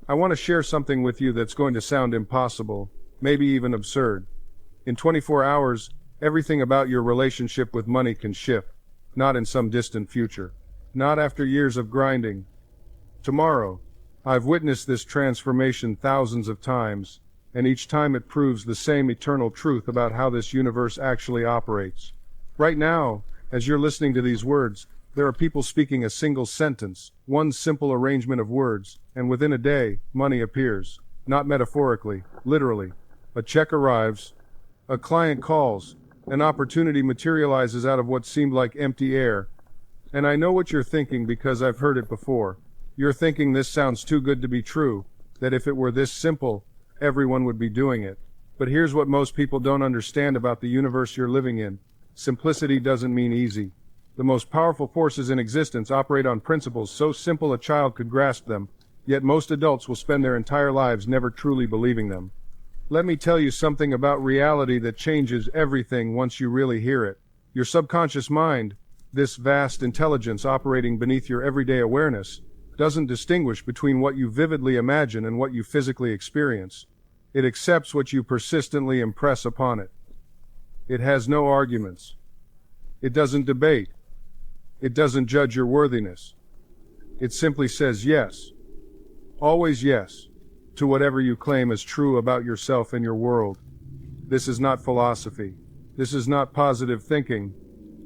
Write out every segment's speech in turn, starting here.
I want to share something with you that's going to sound impossible, maybe even absurd. In 24 hours, everything about your relationship with money can shift, not in some distant future, not after years of grinding. Tomorrow. I've witnessed this transformation thousands of times, and each time it proves the same eternal truth about how this universe actually operates. Right now, as you're listening to these words, there are people speaking a single sentence, one simple arrangement of words, and within a day, money appears. Not metaphorically, literally. A check arrives, a client calls, an opportunity materializes out of what seemed like empty air. And I know what you're thinking because I've heard it before. You're thinking this sounds too good to be true, that if it were this simple, everyone would be doing it. But here's what most people don't understand about the universe you're living in. Simplicity doesn't mean easy. The most powerful forces in existence operate on principles so simple a child could grasp them, yet most adults will spend their entire lives never truly believing them. Let me tell you something about reality that changes everything once you really hear it. Your subconscious mind, this vast intelligence operating beneath your everyday awareness, doesn't distinguish between what you vividly imagine and what you physically experience. It accepts what you persistently impress upon it. It has no arguments. It doesn't debate. It doesn't judge your worthiness. It simply says yes, always yes, to whatever you claim as true about yourself and your world. This is not philosophy. This is not positive thinking.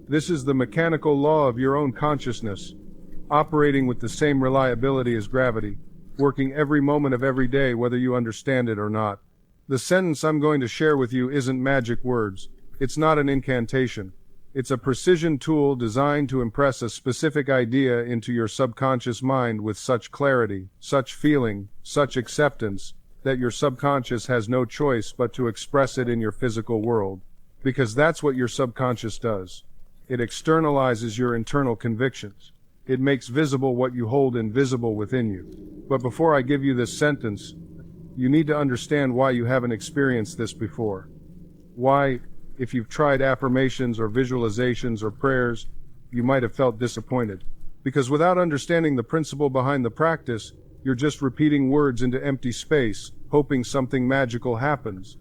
This is the mechanical law of your own consciousness, operating with the same reliability as gravity, working every moment of every day whether you understand it or not. The sentence I'm going to share with you isn't magic words. It's not an incantation. It's a precision tool designed to impress a specific idea into your subconscious mind with such clarity, such feeling, such acceptance, that your subconscious has no choice but to express it in your physical world. Because that's what your subconscious does. It externalizes your internal convictions. It makes visible what you hold invisible within you. But before I give you this sentence, you need to understand why you haven't experienced this before. Why, if you've tried affirmations or visualizations or prayers, you might have felt disappointed. Because without understanding the principle behind the practice, you're just repeating words into empty space, hoping something magical happens.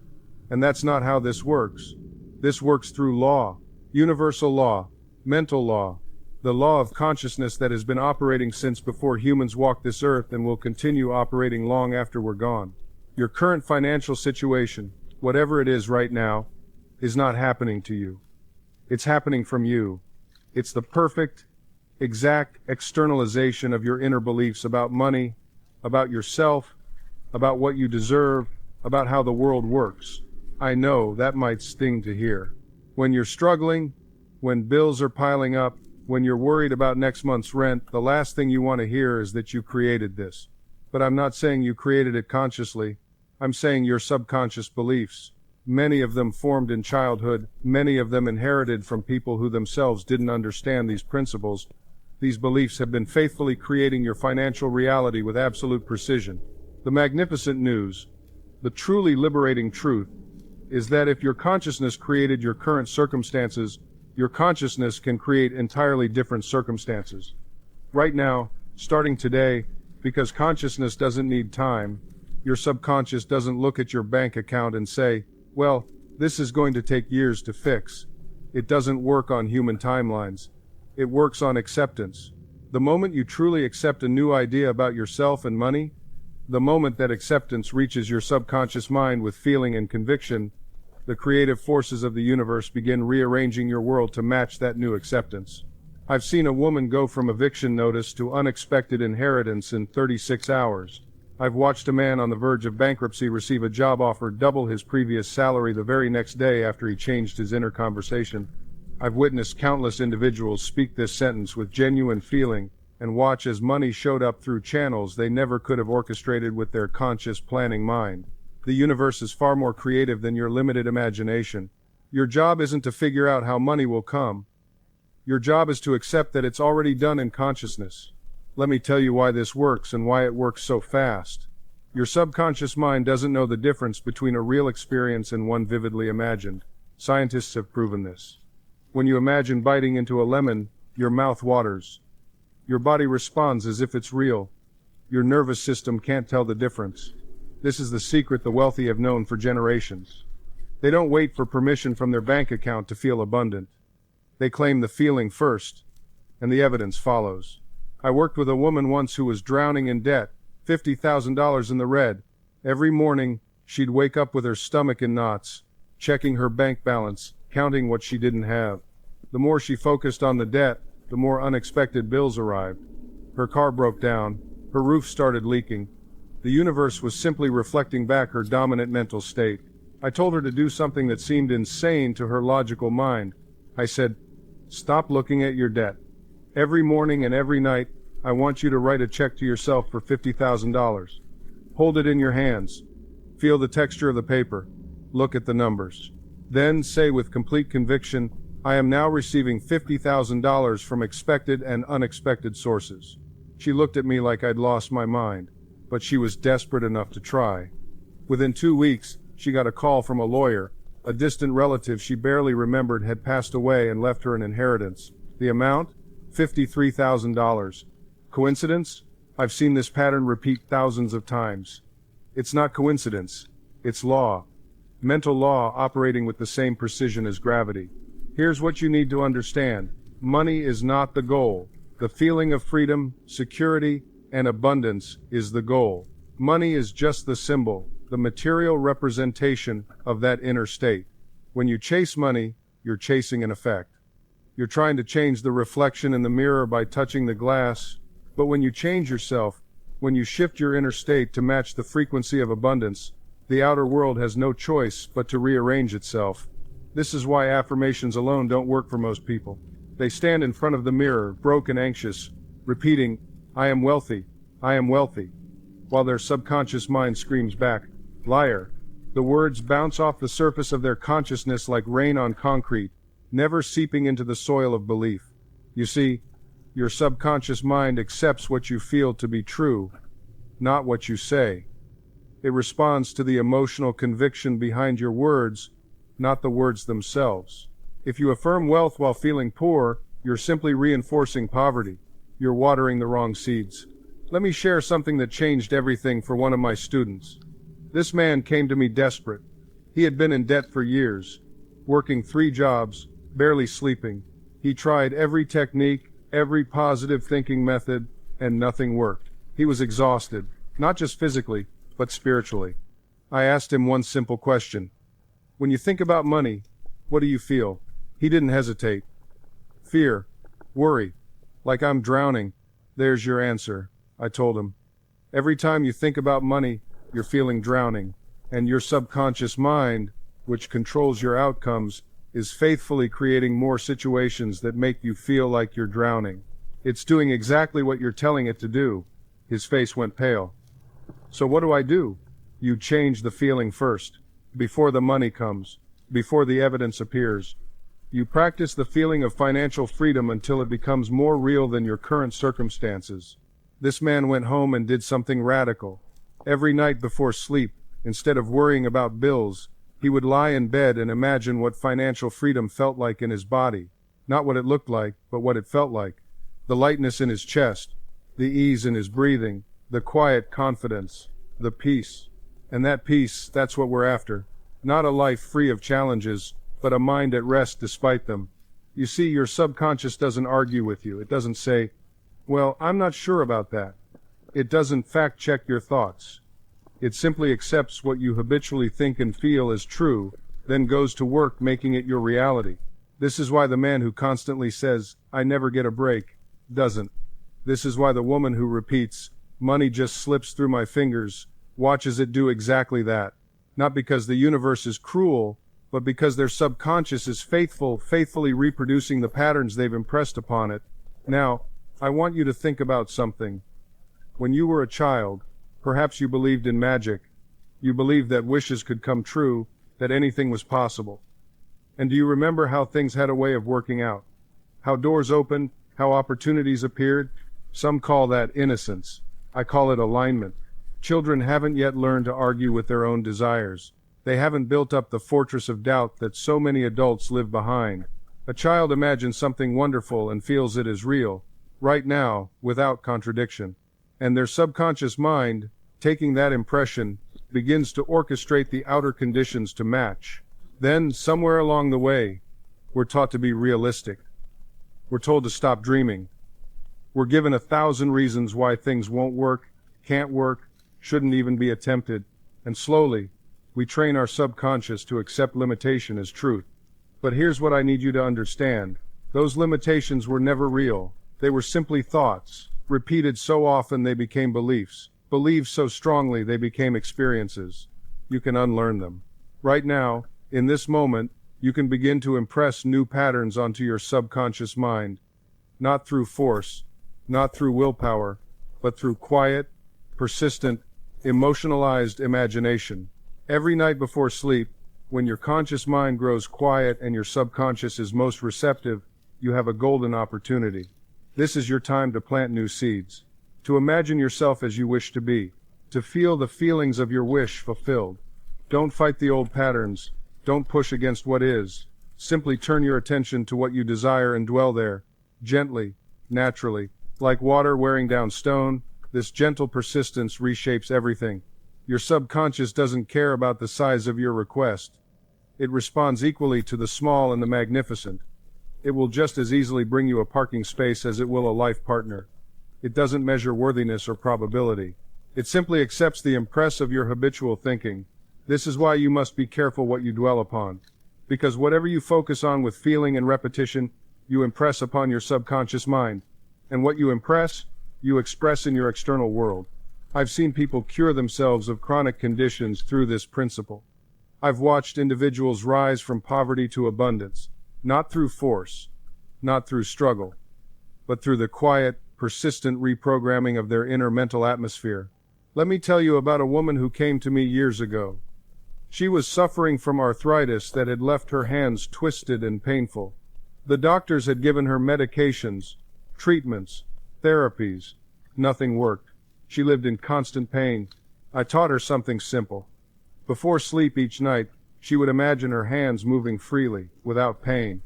And that's not how this works. This works through law, universal law, mental law, the law of consciousness that has been operating since before humans walked this earth and will continue operating long after we're gone. Your current financial situation, whatever it is right now, is not happening to you. It's happening from you. It's the perfect, exact externalization of your inner beliefs about money, about yourself, about what you deserve, about how the world works. I know that might sting to hear. When you're struggling, when bills are piling up, when you're worried about next month's rent, the last thing you want to hear is that you created this. But I'm not saying you created it consciously. I'm saying your subconscious beliefs. Many of them formed in childhood, many of them inherited from people who themselves didn't understand these principles. These beliefs have been faithfully creating your financial reality with absolute precision. The magnificent news, the truly liberating truth, is that if your consciousness created your current circumstances, your consciousness can create entirely different circumstances. Right now, starting today, because consciousness doesn't need time, your subconscious doesn't look at your bank account and say, well, this is going to take years to fix. It doesn't work on human timelines. It works on acceptance. The moment you truly accept a new idea about yourself and money, the moment that acceptance reaches your subconscious mind with feeling and conviction, the creative forces of the universe begin rearranging your world to match that new acceptance. I've seen a woman go from eviction notice to unexpected inheritance in 36 hours. I've watched a man on the verge of bankruptcy receive a job offer double his previous salary the very next day after he changed his inner conversation. I've witnessed countless individuals speak this sentence with genuine feeling and watch as money showed up through channels they never could have orchestrated with their conscious planning mind. The universe is far more creative than your limited imagination. Your job isn't to figure out how money will come. Your job is to accept that it's already done in consciousness. Let me tell you why this works and why it works so fast. Your subconscious mind doesn't know the difference between a real experience and one vividly imagined. Scientists have proven this. When you imagine biting into a lemon, your mouth waters. Your body responds as if it's real. Your nervous system can't tell the difference. This is the secret the wealthy have known for generations. They don't wait for permission from their bank account to feel abundant. They claim the feeling first, and the evidence follows. I worked with a woman once who was drowning in debt, $50,000 in the red. Every morning, she'd wake up with her stomach in knots, checking her bank balance, counting what she didn't have. The more she focused on the debt, the more unexpected bills arrived. Her car broke down, her roof started leaking. The universe was simply reflecting back her dominant mental state. I told her to do something that seemed insane to her logical mind. I said, "Stop looking at your debt. Every morning and every night, I want you to write a check to yourself for $50,000. Hold it in your hands. Feel the texture of the paper. Look at the numbers. Then say with complete conviction, I am now receiving $50,000 from expected and unexpected sources." She looked at me like I'd lost my mind, but she was desperate enough to try. Within 2 weeks, she got a call from a lawyer. A distant relative she barely remembered had passed away and left her an inheritance. The amount? $53,000. Coincidence? I've seen this pattern repeat thousands of times. It's not coincidence. It's law. Mental law operating with the same precision as gravity. Here's what you need to understand. Money is not the goal. The feeling of freedom, security, and abundance is the goal. Money is just the symbol, the material representation of that inner state. When you chase money, you're chasing an effect. You're trying to change the reflection in the mirror by touching the glass, but when you change yourself, when you shift your inner state to match the frequency of abundance, the outer world has no choice but to rearrange itself. This is why affirmations alone don't work for most people. They stand in front of the mirror, broke and anxious, repeating, "I am wealthy, I am wealthy," while their subconscious mind screams back, "Liar." The words bounce off the surface of their consciousness like rain on concrete, never seeping into the soil of belief. You see, your subconscious mind accepts what you feel to be true, not what you say. It responds to the emotional conviction behind your words, not the words themselves. If you affirm wealth while feeling poor, you're simply reinforcing poverty. You're watering the wrong seeds. Let me share something that changed everything for one of my students. This man came to me desperate. He had been in debt for years, working 3 jobs, barely sleeping. He tried every technique, every positive thinking method, and nothing worked. He was exhausted, not just physically, but spiritually. I asked him one simple question. When you think about money, what do you feel? He didn't hesitate. Fear, worry, like I'm drowning. There's your answer, I told him. Every time you think about money, you're feeling drowning, and your subconscious mind, which controls your outcomes, is faithfully creating more situations that make you feel like you're drowning. It's doing exactly what you're telling it to do. His face went pale. So what do? You change the feeling first, before the money comes, before the evidence appears. You practice the feeling of financial freedom until it becomes more real than your current circumstances. This man went home and did something radical. Every night before sleep, instead of worrying about bills, he would lie in bed and imagine what financial freedom felt like in his body. Not what it looked like, but what it felt like. The lightness in his chest, the ease in his breathing, the quiet confidence, the peace. And that peace, that's what we're after. Not a life free of challenges, but a mind at rest despite them. You see, your subconscious doesn't argue with you. It doesn't say, "Well, I'm not sure about that." It doesn't fact-check your thoughts. It simply accepts what you habitually think and feel as true, then goes to work making it your reality. This is why the man who constantly says, "I never get a break," doesn't. This is why the woman who repeats, "Money just slips through my fingers," watches it do exactly that. Not because the universe is cruel, but because their subconscious is faithfully reproducing the patterns they've impressed upon it. Now, I want you to think about something. When you were a child, perhaps you believed in magic. You believed that wishes could come true, that anything was possible. And do you remember how things had a way of working out? How doors opened, how opportunities appeared? Some call that innocence. I call it alignment. Children haven't yet learned to argue with their own desires. They haven't built up the fortress of doubt that so many adults live behind. A child imagines something wonderful and feels it is real, right now, without contradiction. And their subconscious mind, taking that impression, begins to orchestrate the outer conditions to match. Then, somewhere along the way, we're taught to be realistic. We're told to stop dreaming. We're given 1,000 reasons why things won't work, can't work, shouldn't even be attempted, and slowly, we train our subconscious to accept limitation as truth. But here's what I need you to understand. Those limitations were never real. They were simply thoughts, repeated so often they became beliefs, believed so strongly they became experiences. You can unlearn them. Right now, in this moment, you can begin to impress new patterns onto your subconscious mind, not through force, not through willpower, but through quiet, persistent, emotionalized imagination. Every night before sleep, when your conscious mind grows quiet and your subconscious is most receptive, you have a golden opportunity. This is your time to plant new seeds, to imagine yourself as you wish to be, to feel the feelings of your wish fulfilled. Don't fight the old patterns. Don't push against what is. Simply turn your attention to what you desire and dwell there, gently, naturally. Like water wearing down stone, this gentle persistence reshapes everything. Your subconscious doesn't care about the size of your request. It responds equally to the small and the magnificent. It will just as easily bring you a parking space as it will a life partner. It doesn't measure worthiness or probability. It simply accepts the impress of your habitual thinking. This is why you must be careful what you dwell upon. Because whatever you focus on with feeling and repetition, you impress upon your subconscious mind. And what you impress, you express in your external world. I've seen people cure themselves of chronic conditions through this principle. I've watched individuals rise from poverty to abundance, not through force, not through struggle, but through the quiet, persistent reprogramming of their inner mental atmosphere. Let me tell you about a woman who came to me years ago. She was suffering from arthritis that had left her hands twisted and painful. The doctors had given her medications, treatments, therapies. Nothing worked. She lived in constant pain. I taught her something simple. Before sleep each night, she would imagine her hands moving freely, without pain.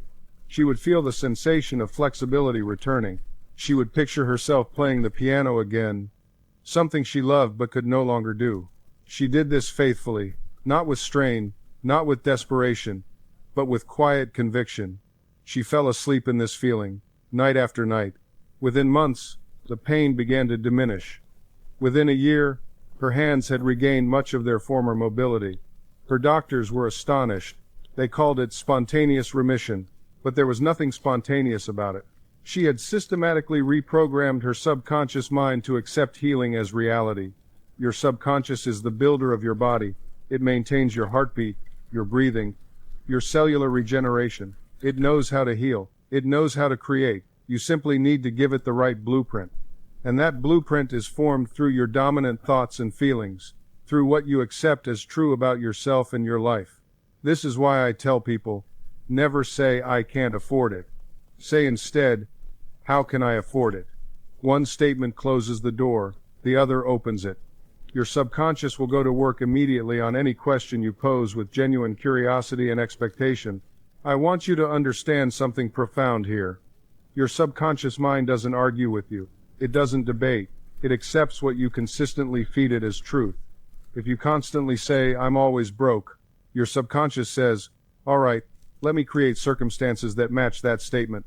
She would feel the sensation of flexibility returning. She would picture herself playing the piano again, something she loved but could no longer do. She did this faithfully, not with strain, not with desperation, but with quiet conviction. She fell asleep in this feeling, night after night. Within months, the pain began to diminish. Within a year, her hands had regained much of their former mobility. Her doctors were astonished. They called it spontaneous remission, but there was nothing spontaneous about it. She had systematically reprogrammed her subconscious mind to accept healing as reality. Your subconscious is the builder of your body. It maintains your heartbeat, your breathing, your cellular regeneration. It knows how to heal. It knows how to create. You simply need to give it the right blueprint. And that blueprint is formed through your dominant thoughts and feelings, through what you accept as true about yourself and your life. This is why I tell people, never say, I can't afford it. Say instead, how can I afford it? One statement closes the door, the other opens it. Your subconscious will go to work immediately on any question you pose with genuine curiosity and expectation. I want you to understand something profound here. Your subconscious mind doesn't argue with you. It doesn't debate. It accepts what you consistently feed it as truth. If you constantly say, I'm always broke, your subconscious says, all right, let me create circumstances that match that statement.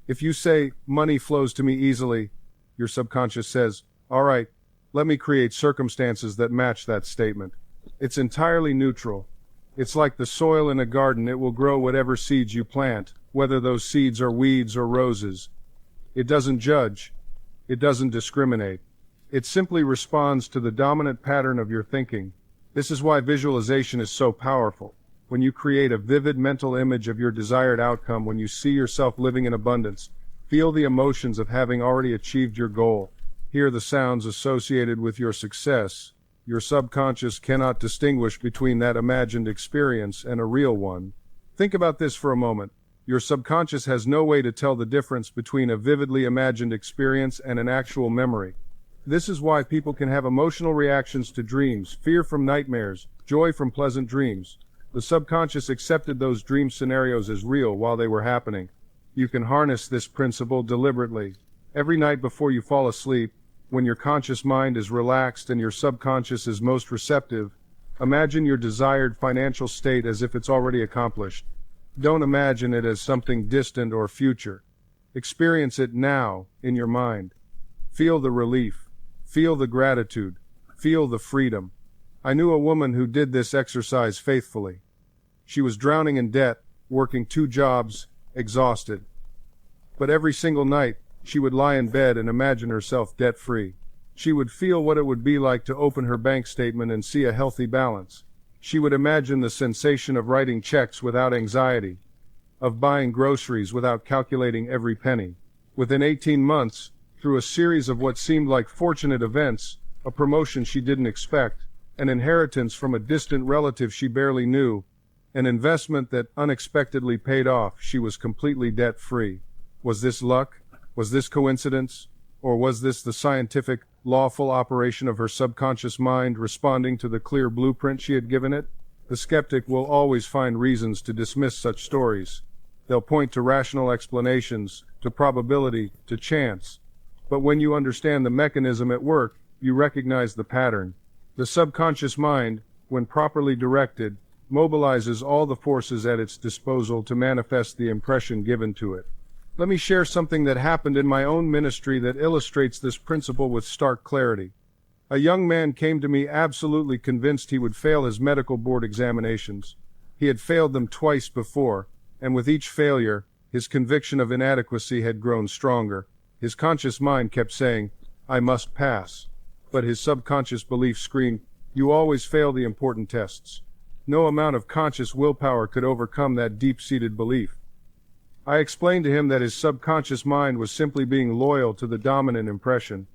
If you say, money flows to me easily, your subconscious says, all right, let me create circumstances that match that statement. It's entirely neutral. It's like the soil in a garden. It will grow whatever seeds you plant, whether those seeds are weeds or roses. It doesn't judge. It doesn't discriminate. It simply responds to the dominant pattern of your thinking. This is why visualization is so powerful. When you create a vivid mental image of your desired outcome, when you see yourself living in abundance, feel the emotions of having already achieved your goal. Hear the sounds associated with your success. Your subconscious cannot distinguish between that imagined experience and a real one. Think about this for a moment. Your subconscious has no way to tell the difference between a vividly imagined experience and an actual memory. This is why people can have emotional reactions to dreams, fear from nightmares, joy from pleasant dreams. The subconscious accepted those dream scenarios as real while they were happening. You can harness this principle deliberately. Every night before you fall asleep, when your conscious mind is relaxed and your subconscious is most receptive, imagine your desired financial state as if it's already accomplished. Don't imagine it as something distant or future. Experience it now, in your mind. Feel the relief. Feel the gratitude. Feel the freedom. I knew a woman who did this exercise faithfully. She was drowning in debt, working 2 jobs, exhausted. But every single night, she would lie in bed and imagine herself debt-free. She would feel what it would be like to open her bank statement and see a healthy balance. She would imagine the sensation of writing checks without anxiety, of buying groceries without calculating every penny. Within 18 months, through a series of what seemed like fortunate events, a promotion she didn't expect, an inheritance from a distant relative she barely knew, an investment that unexpectedly paid off, she was completely debt-free. Was this luck? Was this coincidence? Or was this the scientific, lawful operation of her subconscious mind responding to the clear blueprint she had given it? The skeptic will always find reasons to dismiss such stories. They'll point to rational explanations, to probability, to chance. But when you understand the mechanism at work, you recognize the pattern. The subconscious mind, when properly directed, mobilizes all the forces at its disposal to manifest the impression given to it. Let me share something that happened in my own ministry that illustrates this principle with stark clarity. A young man came to me absolutely convinced he would fail his medical board examinations. He had failed them twice before, and with each failure, his conviction of inadequacy had grown stronger. His conscious mind kept saying, "I must pass." But his subconscious belief screamed, "You always fail the important tests." No amount of conscious willpower could overcome that deep-seated belief. I explained to him that his subconscious mind was simply being loyal to the dominant impression.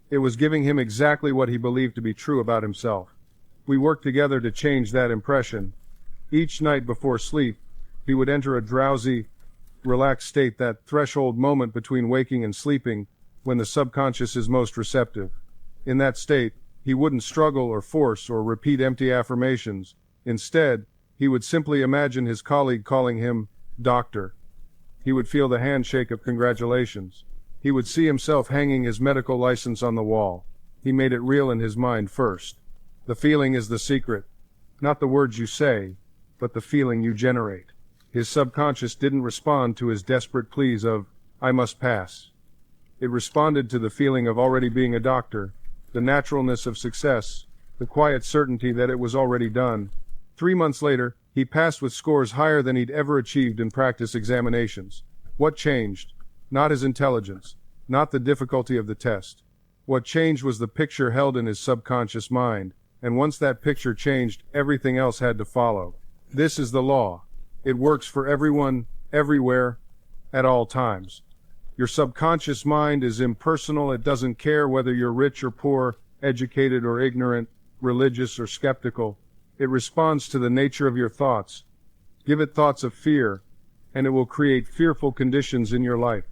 It was giving him exactly what he believed to be true about himself. We worked together to change that impression. Each night before sleep, he would enter a drowsy, relaxed state, that threshold moment between waking and sleeping, when the subconscious is most receptive. In that state, he wouldn't struggle or force or repeat empty affirmations. Instead, he would simply imagine his colleague calling him doctor. He would feel the handshake of congratulations. He would see himself hanging his medical license on the wall. He made it real in his mind first. The feeling is the secret. Not the words you say, but the feeling you generate. His subconscious didn't respond to his desperate pleas of, "I must pass." It responded to the feeling of already being a doctor, the naturalness of success, the quiet certainty that it was already done. 3 months later, he passed with scores higher than he'd ever achieved in practice examinations. What changed? Not his intelligence, not the difficulty of the test. What changed was the picture held in his subconscious mind, and once that picture changed, everything else had to follow. This is the law. It works for everyone, everywhere, at all times. Your subconscious mind is impersonal. It doesn't care whether you're rich or poor, educated or ignorant, religious or skeptical. It responds to the nature of your thoughts. Give it thoughts of fear, and it will create fearful conditions in your life.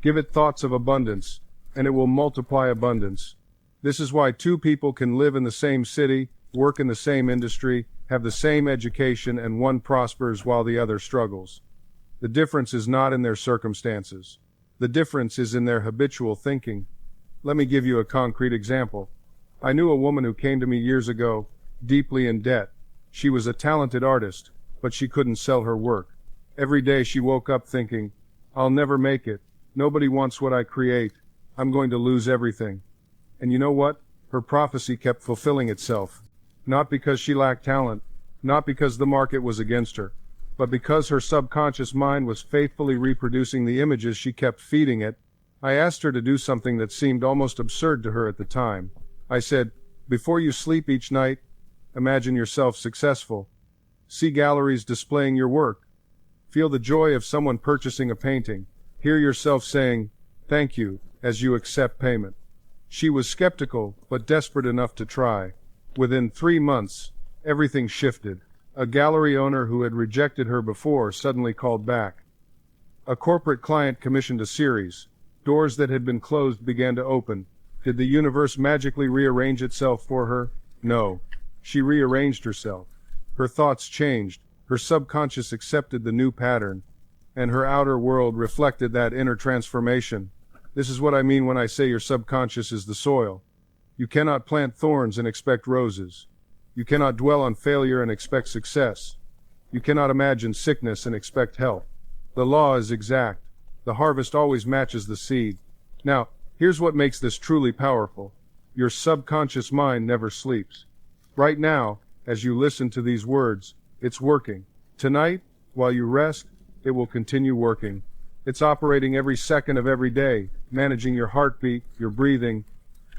Give it thoughts of abundance, and it will multiply abundance. This is why 2 people can live in the same city, work in the same industry, have the same education, and one prospers while the other struggles. The difference is not in their circumstances. The difference is in their habitual thinking. Let me give you a concrete example. I knew a woman who came to me years ago, deeply in debt. She was a talented artist, but she couldn't sell her work. Every day she woke up thinking, "I'll never make it. Nobody wants what I create. I'm going to lose everything." And you know what? Her prophecy kept fulfilling itself. Not because she lacked talent, not because the market was against her, but because her subconscious mind was faithfully reproducing the images she kept feeding it. I asked her to do something that seemed almost absurd to her at the time. I said, "Before you sleep each night, imagine yourself successful. See galleries displaying your work. Feel the joy of someone purchasing a painting. Hear yourself saying, 'Thank you,' as you accept payment." She was skeptical, but desperate enough to try. Within 3 months, everything shifted. A gallery owner who had rejected her before suddenly called back. A corporate client commissioned a series. Doors that had been closed began to open. Did the universe magically rearrange itself for her? No. She rearranged herself. Her thoughts changed. Her subconscious accepted the new pattern, and her outer world reflected that inner transformation. This is what I mean when I say your subconscious is the soil. You cannot plant thorns and expect roses. You cannot dwell on failure and expect success. You cannot imagine sickness and expect health. The law is exact. The harvest always matches the seed. Now, here's what makes this truly powerful. Your subconscious mind never sleeps. Right now, as you listen to these words, it's working. Tonight, while you rest, it will continue working. It's operating every second of every day, managing your heartbeat, your breathing,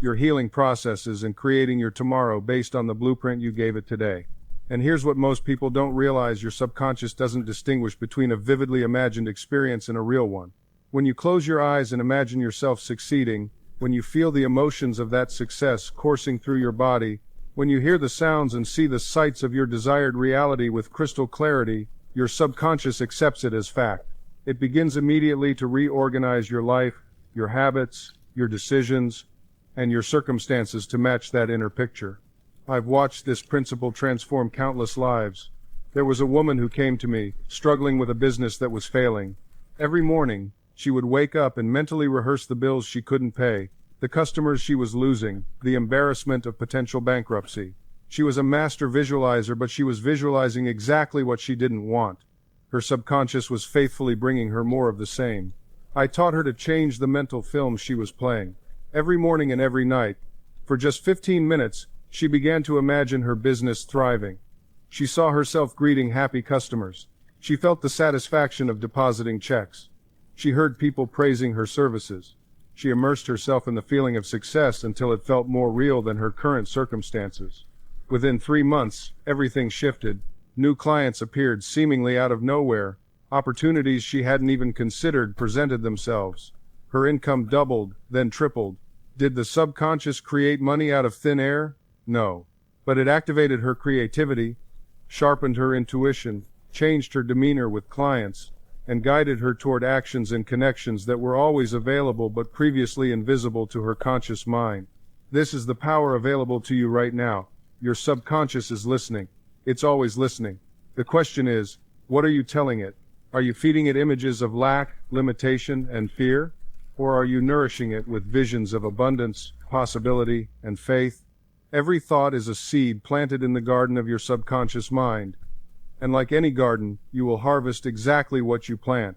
your healing processes, and creating your tomorrow based on the blueprint you gave it today. And here's what most people don't realize: your subconscious doesn't distinguish between a vividly imagined experience and a real one. When you close your eyes and imagine yourself succeeding, when you feel the emotions of that success coursing through your body, when you hear the sounds and see the sights of your desired reality with crystal clarity, your subconscious accepts it as fact. It begins immediately to reorganize your life, your habits, your decisions, and your circumstances to match that inner picture. I've watched this principle transform countless lives. There was a woman who came to me, struggling with a business that was failing. Every morning, she would wake up and mentally rehearse the bills she couldn't pay, the customers she was losing, the embarrassment of potential bankruptcy. She was a master visualizer, but she was visualizing exactly what she didn't want. Her subconscious was faithfully bringing her more of the same. I taught her to change the mental film she was playing. Every morning and every night, for just 15 minutes, she began to imagine her business thriving. She saw herself greeting happy customers. She felt the satisfaction of depositing checks. She heard people praising her services. She immersed herself in the feeling of success until it felt more real than her current circumstances. Within 3 months, everything shifted. New clients appeared seemingly out of nowhere. Opportunities she hadn't even considered presented themselves. Her income doubled, then tripled. Did the subconscious create money out of thin air? No. But it activated her creativity, sharpened her intuition, changed her demeanor with clients, and guided her toward actions and connections that were always available but previously invisible to her conscious mind. This is the power available to you right now. Your subconscious is listening. It's always listening. The question is, what are you telling it? Are you feeding it images of lack, limitation, and fear? Or are you nourishing it with visions of abundance, possibility, and faith? Every thought is a seed planted in the garden of your subconscious mind. And like any garden, you will harvest exactly what you plant.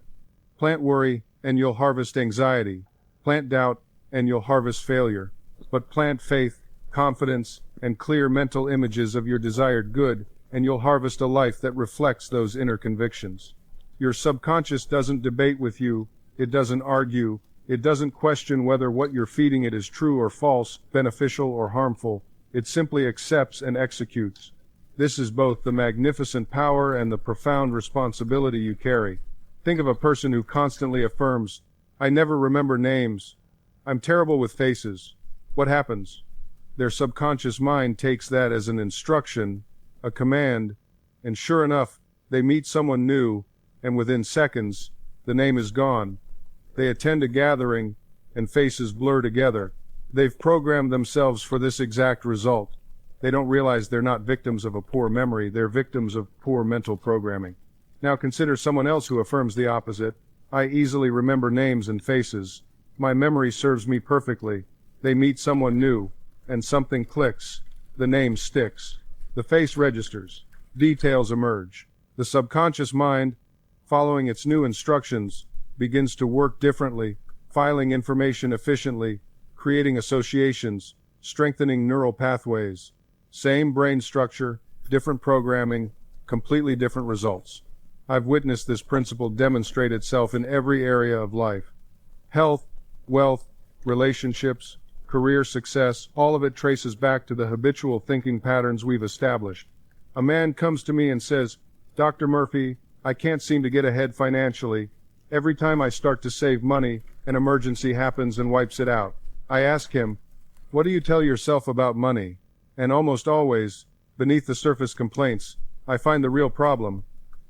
Plant worry, and you'll harvest anxiety. Plant doubt, and you'll harvest failure. But plant faith, confidence, and clear mental images of your desired good, and you'll harvest a life that reflects those inner convictions. Your subconscious doesn't debate with you, it doesn't argue, it doesn't question whether what you're feeding it is true or false, beneficial or harmful. It simply accepts and executes. This is both the magnificent power and the profound responsibility you carry. Think of a person who constantly affirms, "I never remember names. I'm terrible with faces." What happens? Their subconscious mind takes that as an instruction, a command, and sure enough, they meet someone new, and within seconds, the name is gone. They attend a gathering, and faces blur together. They've programmed themselves for this exact result. They don't realize they're not victims of a poor memory, they're victims of poor mental programming. Now consider someone else who affirms the opposite. "I easily remember names and faces. My memory serves me perfectly." They meet someone new, and something clicks. The name sticks. The face registers. Details emerge. The subconscious mind, following its new instructions, begins to work differently, filing information efficiently, creating associations, strengthening neural pathways. Same brain structure, different programming, completely different results. I've witnessed this principle demonstrate itself in every area of life. Health, wealth, relationships, career success, all of it traces back to the habitual thinking patterns we've established. A man comes to me and says, "Dr. Murphy, I can't seem to get ahead financially. Every time I start to save money, an emergency happens and wipes it out." I ask him, "What do you tell yourself about money?" And almost always, beneath the surface complaints, I find the real problem.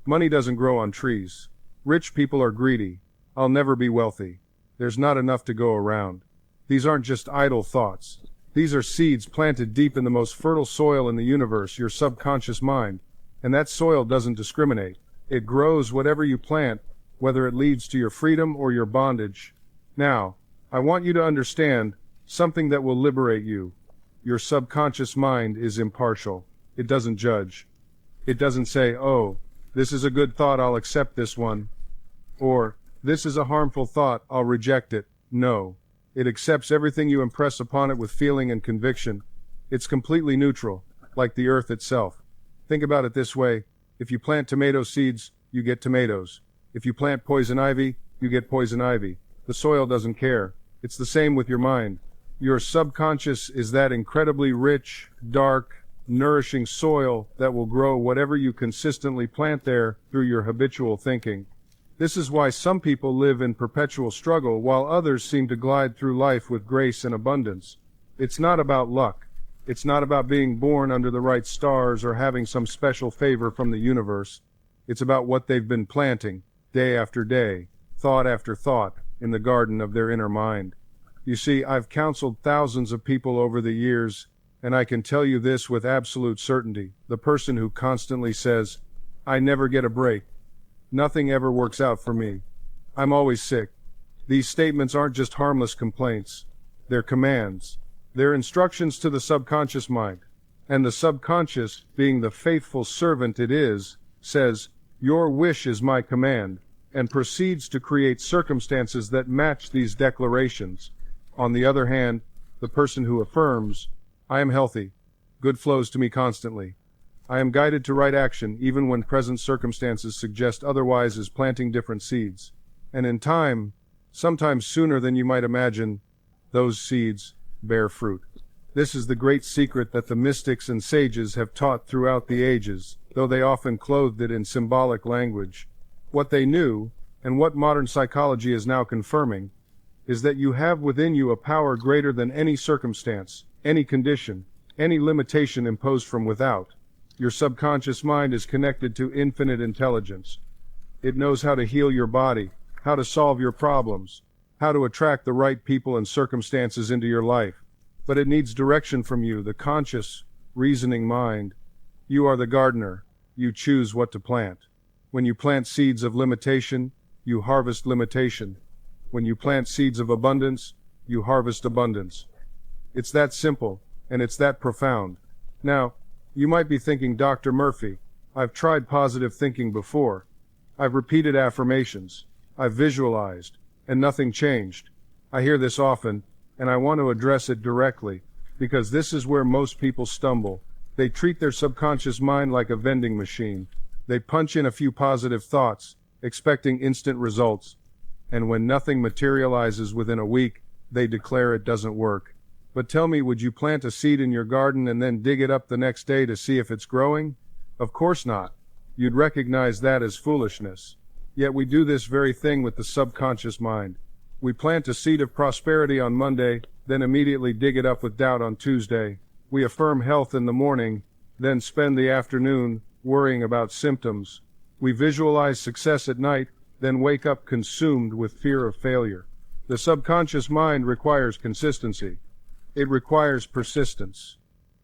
Money doesn't grow on trees. Rich people are greedy. I'll never be wealthy. There's not enough to go around. These aren't just idle thoughts. These are seeds planted deep in the most fertile soil in the universe, your subconscious mind. And that soil doesn't discriminate. It grows whatever you plant, whether it leads to your freedom or your bondage. Now, I want you to understand something that will liberate you. Your subconscious mind is impartial. It doesn't judge. It doesn't say, oh, this is a good thought, I'll accept this one. Or, this is a harmful thought, I'll reject it. No. It accepts everything you impress upon it with feeling and conviction. It's completely neutral, like the earth itself. Think about it this way. If you plant tomato seeds, you get tomatoes. If you plant poison ivy, you get poison ivy. The soil doesn't care. It's the same with your mind. Your subconscious is that incredibly rich, dark, nourishing soil that will grow whatever you consistently plant there through your habitual thinking. This is why some people live in perpetual struggle while others seem to glide through life with grace and abundance. It's not about luck. It's not about being born under the right stars or having some special favor from the universe. It's about what they've been planting, day after day, thought after thought, in the garden of their inner mind. You see, I've counseled thousands of people over the years, and I can tell you this with absolute certainty. The person who constantly says, I never get a break. Nothing ever works out for me. I'm always sick. These statements aren't just harmless complaints. They're commands. They're instructions to the subconscious mind. And the subconscious, being the faithful servant it is, says, your wish is my command, and proceeds to create circumstances that match these declarations. On the other hand, the person who affirms, I am healthy, good flows to me constantly. I am guided to right action even when present circumstances suggest otherwise, is planting different seeds. And in time, sometimes sooner than you might imagine, those seeds bear fruit. This is the great secret that the mystics and sages have taught throughout the ages, though they often clothed it in symbolic language. What they knew, and what modern psychology is now confirming, is that you have within you a power greater than any circumstance, any condition, any limitation imposed from without. Your subconscious mind is connected to infinite intelligence. It knows how to heal your body, how to solve your problems, how to attract the right people and circumstances into your life. But it needs direction from you, the conscious, reasoning mind. You are the gardener. You choose what to plant. When you plant seeds of limitation, you harvest limitation. When you plant seeds of abundance, you harvest abundance. It's that simple, and it's that profound. Now, you might be thinking, Dr. Murphy, I've tried positive thinking before. I've repeated affirmations. I've visualized, and nothing changed. I hear this often, and I want to address it directly, because this is where most people stumble. They treat their subconscious mind like a vending machine. They punch in a few positive thoughts, expecting instant results. And when nothing materializes within a week, they declare it doesn't work. But tell me, would you plant a seed in your garden and then dig it up the next day to see if it's growing? Of course not. You'd recognize that as foolishness. Yet we do this very thing with the subconscious mind. We plant a seed of prosperity on Monday, then immediately dig it up with doubt on Tuesday. We affirm health in the morning, then spend the afternoon worrying about symptoms. We visualize success at night, then wake up consumed with fear of failure. The subconscious mind requires consistency. It requires persistence.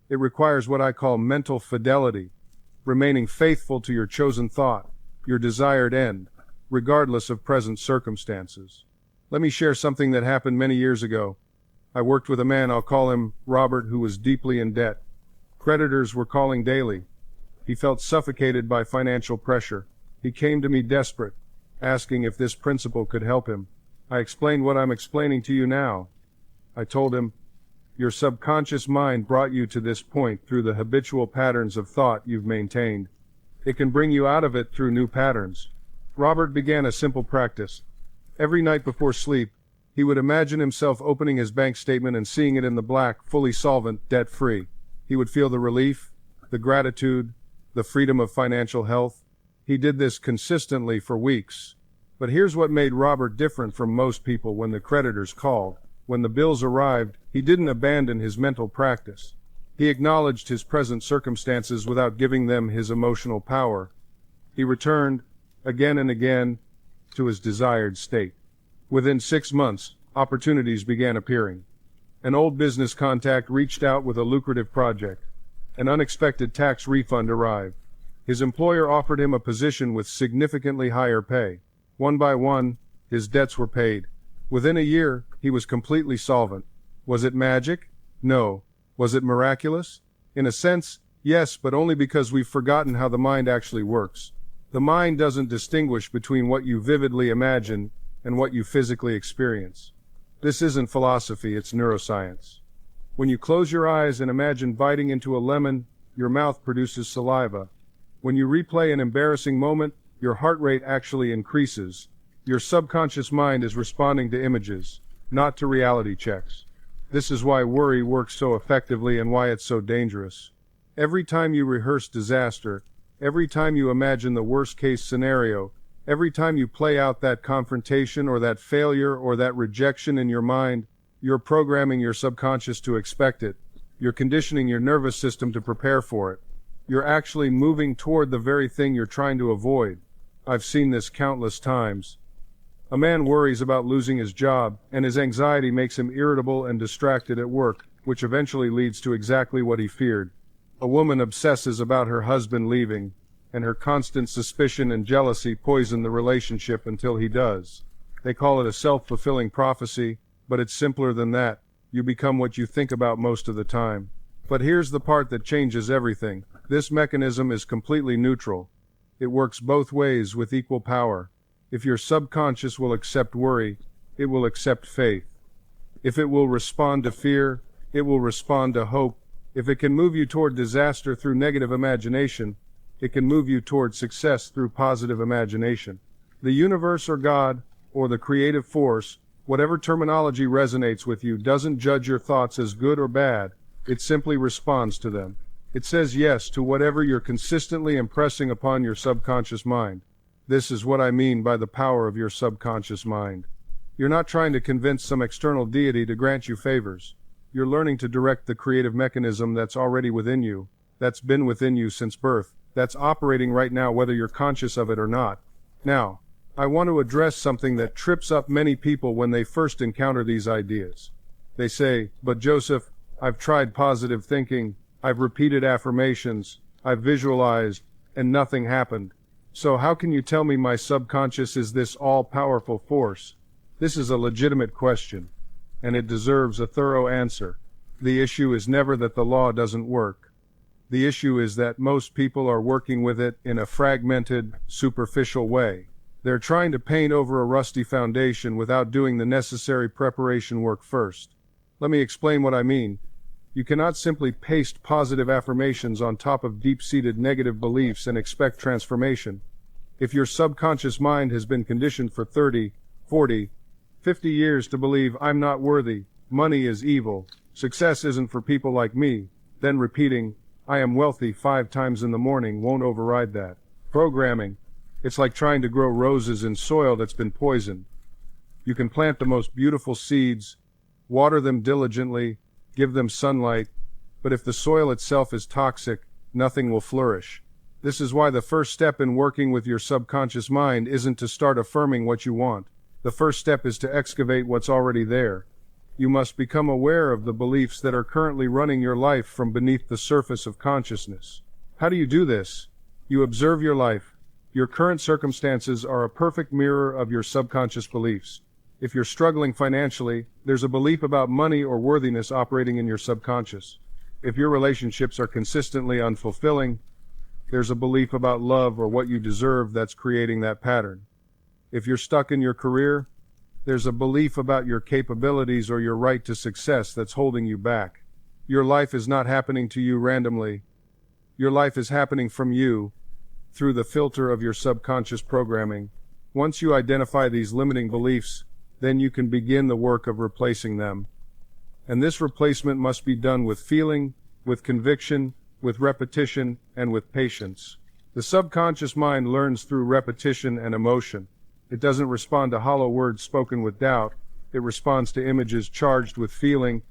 It requires what I call mental fidelity, remaining faithful to your chosen thought, your desired end, regardless of present circumstances. Let me share something that happened many years ago. I worked with a man, I'll call him Robert, who was deeply in debt. Creditors were calling daily. He felt suffocated by financial pressure. He came to me desperate, asking if this principle could help him. I explained what I'm explaining to you now. I told him, your subconscious mind brought you to this point through the habitual patterns of thought you've maintained. It can bring you out of it through new patterns. Robert began a simple practice. Every night before sleep, he would imagine himself opening his bank statement and seeing it in the black, fully solvent, debt-free. He would feel the relief, the gratitude, the freedom of financial health. He did this consistently for weeks. But here's what made Robert different from most people when the creditors called. When the bills arrived, he didn't abandon his mental practice. He acknowledged his present circumstances without giving them his emotional power. He returned, again and again, to his desired state. Within 6 months, opportunities began appearing. An old business contact reached out with a lucrative project. An unexpected tax refund arrived. His employer offered him a position with significantly higher pay. One by one, his debts were paid. Within a year, he was completely solvent. Was it magic? No. Was it miraculous? In a sense, yes, but only because we've forgotten how the mind actually works. The mind doesn't distinguish between what you vividly imagine and what you physically experience. This isn't philosophy, it's neuroscience. When you close your eyes and imagine biting into a lemon, your mouth produces saliva. When you replay an embarrassing moment, your heart rate actually increases. Your subconscious mind is responding to images, not to reality checks. This is why worry works so effectively and why it's so dangerous. Every time you rehearse disaster, every time you imagine the worst-case scenario, every time you play out that confrontation or that failure or that rejection in your mind, you're programming your subconscious to expect it. You're conditioning your nervous system to prepare for it. You're actually moving toward the very thing you're trying to avoid. I've seen this countless times. A man worries about losing his job, and his anxiety makes him irritable and distracted at work, which eventually leads to exactly what he feared. A woman obsesses about her husband leaving, and her constant suspicion and jealousy poison the relationship until he does. They call it a self-fulfilling prophecy, but it's simpler than that. You become what you think about most of the time. But here's the part that changes everything. This mechanism is completely neutral. It works both ways with equal power. If your subconscious will accept worry, it will accept faith. If it will respond to fear, it will respond to hope. If it can move you toward disaster through negative imagination, it can move you toward success through positive imagination. The universe or God, or the creative force, whatever terminology resonates with you, doesn't judge your thoughts as good or bad. It simply responds to them. It says yes to whatever you're consistently impressing upon your subconscious mind. This is what I mean by the power of your subconscious mind. You're not trying to convince some external deity to grant you favors. You're learning to direct the creative mechanism that's already within you, that's been within you since birth, that's operating right now whether you're conscious of it or not. Now, I want to address something that trips up many people when they first encounter these ideas. They say, "But Joseph, I've tried positive thinking, I've repeated affirmations, I've visualized, and nothing happened. So how can you tell me my subconscious is this all-powerful force?" This is a legitimate question, and it deserves a thorough answer. The issue is never that the law doesn't work. The issue is that most people are working with it in a fragmented, superficial way. They're trying to paint over a rusty foundation without doing the necessary preparation work first. Let me explain what I mean. You cannot simply paste positive affirmations on top of deep-seated negative beliefs and expect transformation. If your subconscious mind has been conditioned for 30, 40, 50 years to believe I'm not worthy, money is evil, success isn't for people like me, then repeating I am wealthy 5 times in the morning won't override that. Programming. It's like trying to grow roses in soil that's been poisoned. You can plant the most beautiful seeds, water them diligently, give them sunlight, but if the soil itself is toxic, nothing will flourish. This is why the first step in working with your subconscious mind isn't to start affirming what you want. The first step is to excavate what's already there. You must become aware of the beliefs that are currently running your life from beneath the surface of consciousness. How do you do this? You observe your life. Your current circumstances are a perfect mirror of your subconscious beliefs. If you're struggling financially, there's a belief about money or worthiness operating in your subconscious. If your relationships are consistently unfulfilling, there's a belief about love or what you deserve that's creating that pattern. If you're stuck in your career, there's a belief about your capabilities or your right to success that's holding you back. Your life is not happening to you randomly. Your life is happening from you, through the filter of your subconscious programming. Once you identify these limiting beliefs, then you can begin the work of replacing them. And this replacement must be done with feeling, with conviction, with repetition, and with patience. The subconscious mind learns through repetition and emotion. It doesn't respond to hollow words spoken with doubt. It responds to images charged with feeling,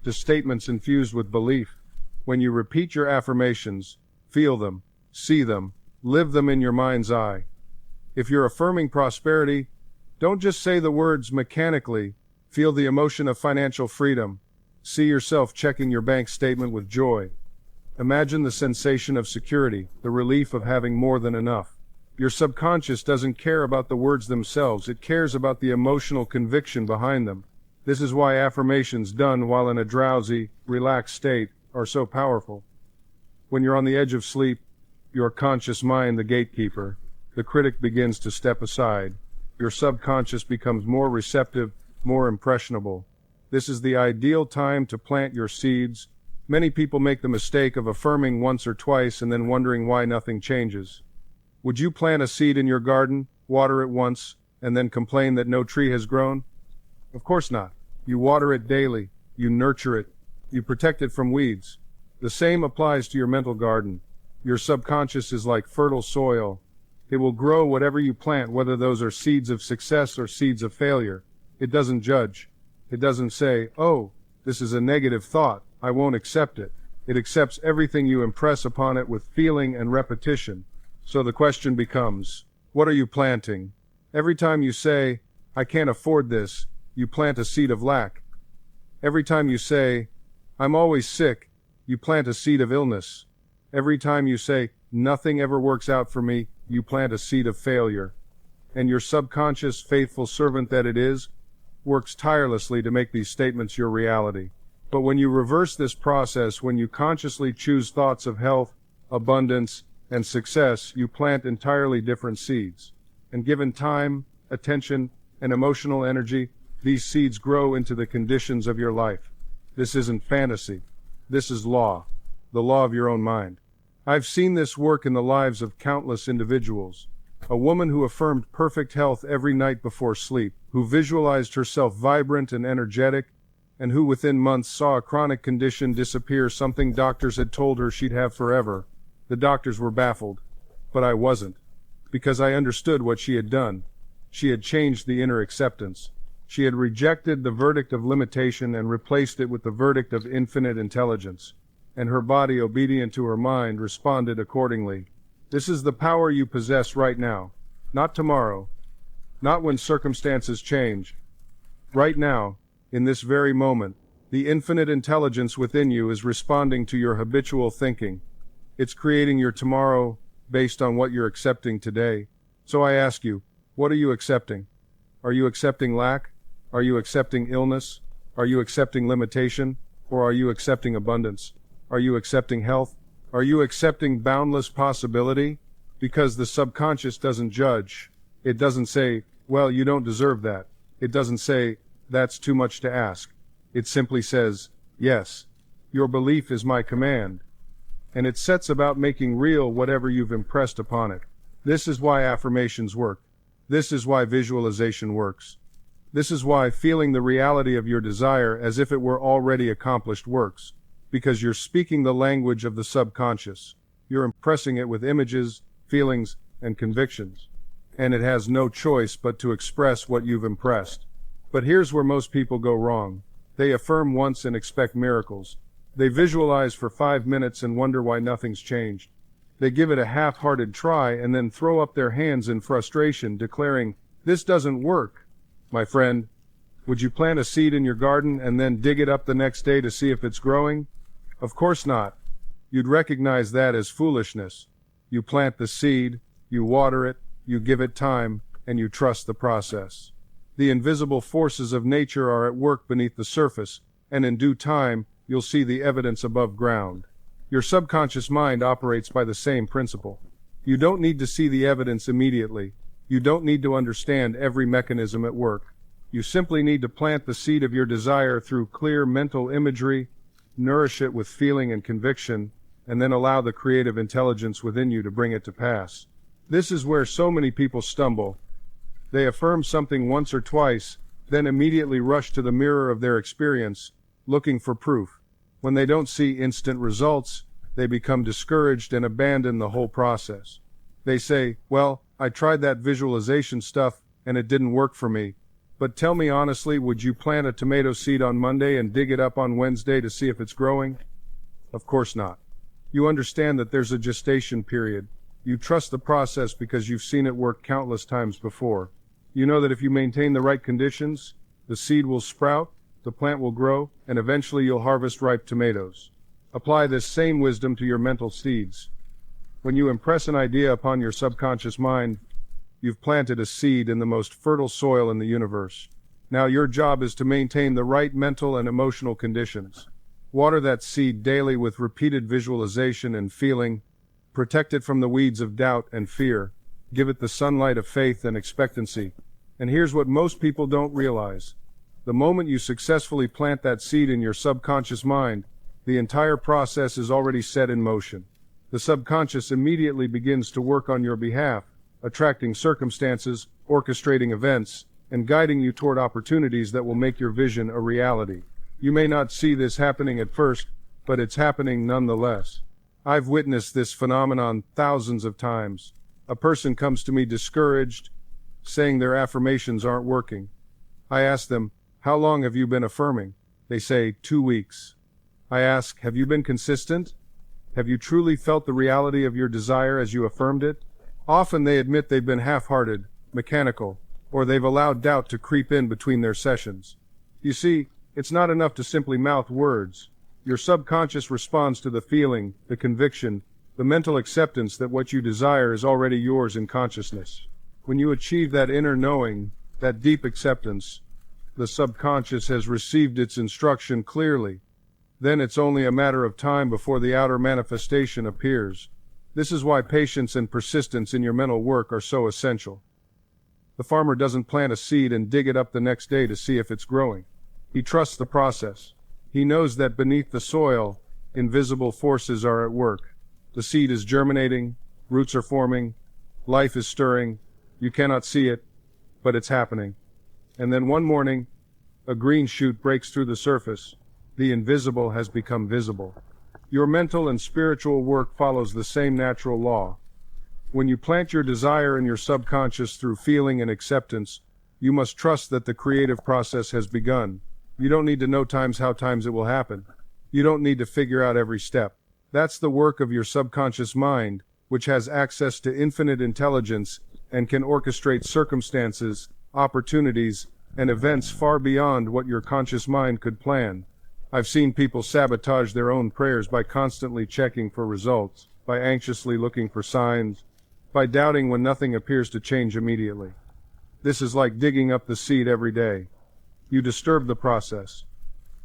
to statements infused with belief. When you repeat your affirmations, feel them, see them, live them in your mind's eye. If you're affirming prosperity, don't just say the words mechanically. Feel the emotion of financial freedom. See yourself checking your bank statement with joy. Imagine the sensation of security, the relief of having more than enough. Your subconscious doesn't care about the words themselves. It cares about the emotional conviction behind them. This is why affirmations done while in a drowsy, relaxed state are so powerful. When you're on the edge of sleep, your conscious mind, the gatekeeper, the critic begins to step aside. Your subconscious becomes more receptive, more impressionable. This is the ideal time to plant your seeds. Many people make the mistake of affirming once or twice and then wondering why nothing changes. Would you plant a seed in your garden, water it once, and then complain that no tree has grown? Of course not. You water it daily, you nurture it, you protect it from weeds. The same applies to your mental garden. Your subconscious is like fertile soil. It will grow whatever you plant, whether those are seeds of success or seeds of failure. It doesn't judge. It doesn't say, oh, this is a negative thought, I won't accept it. It accepts everything you impress upon it with feeling and repetition. So the question becomes, what are you planting? Every time you say, I can't afford this, you plant a seed of lack. Every time you say, I'm always sick, you plant a seed of illness. Every time you say, nothing ever works out for me, you plant a seed of failure. And your subconscious, faithful servant that it is, works tirelessly to make these statements your reality. But when you reverse this process, when you consciously choose thoughts of health, abundance, and success, you plant entirely different seeds. And given time, attention, and emotional energy, these seeds grow into the conditions of your life. This isn't fantasy. This is law, the law of your own mind. I've seen this work in the lives of countless individuals. A woman who affirmed perfect health every night before sleep, who visualized herself vibrant and energetic, and who within months saw a chronic condition disappear, something doctors had told her she'd have forever. The doctors were baffled, but I wasn't, because I understood what she had done. She had changed the inner acceptance. She had rejected the verdict of limitation and replaced it with the verdict of infinite intelligence. And her body, obedient to her mind, responded accordingly. This is the power you possess right now, not tomorrow, not when circumstances change. Right now, in this very moment, the infinite intelligence within you is responding to your habitual thinking. It's creating your tomorrow based on what you're accepting today. So I ask you, what are you accepting? Are you accepting lack? Are you accepting illness? Are you accepting limitation? Or are you accepting abundance? Are you accepting health? Are you accepting boundless possibility? Because the subconscious doesn't judge. It doesn't say, well, you don't deserve that. It doesn't say, that's too much to ask. It simply says, yes, your belief is my command. And it sets about making real whatever you've impressed upon it. This is why affirmations work. This is why visualization works. This is why feeling the reality of your desire as if it were already accomplished works. Because you're speaking the language of the subconscious. You're impressing it with images, feelings, and convictions. And it has no choice but to express what you've impressed. But here's where most people go wrong. They affirm once and expect miracles. They visualize for 5 minutes and wonder why nothing's changed. They give it a half-hearted try and then throw up their hands in frustration, declaring, this doesn't work. My friend, would you plant a seed in your garden and then dig it up the next day to see if it's growing? Of course not. You'd recognize that as foolishness. You plant the seed, you water it, you give it time, and you trust the process. The invisible forces of nature are at work beneath the surface, and in due time, you'll see the evidence above ground. Your subconscious mind operates by the same principle. You don't need to see the evidence immediately. You don't need to understand every mechanism at work. You simply need to plant the seed of your desire through clear mental imagery, nourish it with feeling and conviction, and then allow the creative intelligence within you to bring it to pass. This is where so many people stumble. They affirm something once or twice, then immediately rush to the mirror of their experience, looking for proof. When they don't see instant results, they become discouraged and abandon the whole process. They say, well, I tried that visualization stuff and it didn't work for me. But tell me honestly, would you plant a tomato seed on Monday and dig it up on Wednesday to see if it's growing? Of course not. You understand that there's a gestation period. You trust the process because you've seen it work countless times before. You know that if you maintain the right conditions, the seed will sprout, the plant will grow, and eventually you'll harvest ripe tomatoes. Apply this same wisdom to your mental seeds. When you impress an idea upon your subconscious mind, you've planted a seed in the most fertile soil in the universe. Now your job is to maintain the right mental and emotional conditions. Water that seed daily with repeated visualization and feeling. Protect it from the weeds of doubt and fear. Give it the sunlight of faith and expectancy. And here's what most people don't realize. The moment you successfully plant that seed in your subconscious mind, the entire process is already set in motion. The subconscious immediately begins to work on your behalf, attracting circumstances, orchestrating events, and guiding you toward opportunities that will make your vision a reality. You may not see this happening at first, but it's happening nonetheless. I've witnessed this phenomenon thousands of times. A person comes to me discouraged, saying their affirmations aren't working. I ask them, "How long have you been affirming?" They say, 2 weeks. I ask, "Have you been consistent? Have you truly felt the reality of your desire as you affirmed it?" Often they admit they've been half-hearted, mechanical, or they've allowed doubt to creep in between their sessions. You see, it's not enough to simply mouth words. Your subconscious responds to the feeling, the conviction, the mental acceptance that what you desire is already yours in consciousness. When you achieve that inner knowing, that deep acceptance, the subconscious has received its instruction clearly. Then it's only a matter of time before the outer manifestation appears. This is why patience and persistence in your mental work are so essential. The farmer doesn't plant a seed and dig it up the next day to see if it's growing. He trusts the process. He knows that beneath the soil, invisible forces are at work. The seed is germinating, roots are forming, life is stirring. You cannot see it, but it's happening. And then one morning, a green shoot breaks through the surface. The invisible has become visible. Your mental and spiritual work follows the same natural law. When you plant your desire in your subconscious through feeling and acceptance, you must trust that the creative process has begun. You don't need to know how times it will happen. You don't need to figure out every step. That's the work of your subconscious mind, which has access to infinite intelligence and can orchestrate circumstances, opportunities, and events far beyond what your conscious mind could plan. I've seen people sabotage their own prayers by constantly checking for results, by anxiously looking for signs, by doubting when nothing appears to change immediately. This is like digging up the seed every day. You disturb the process.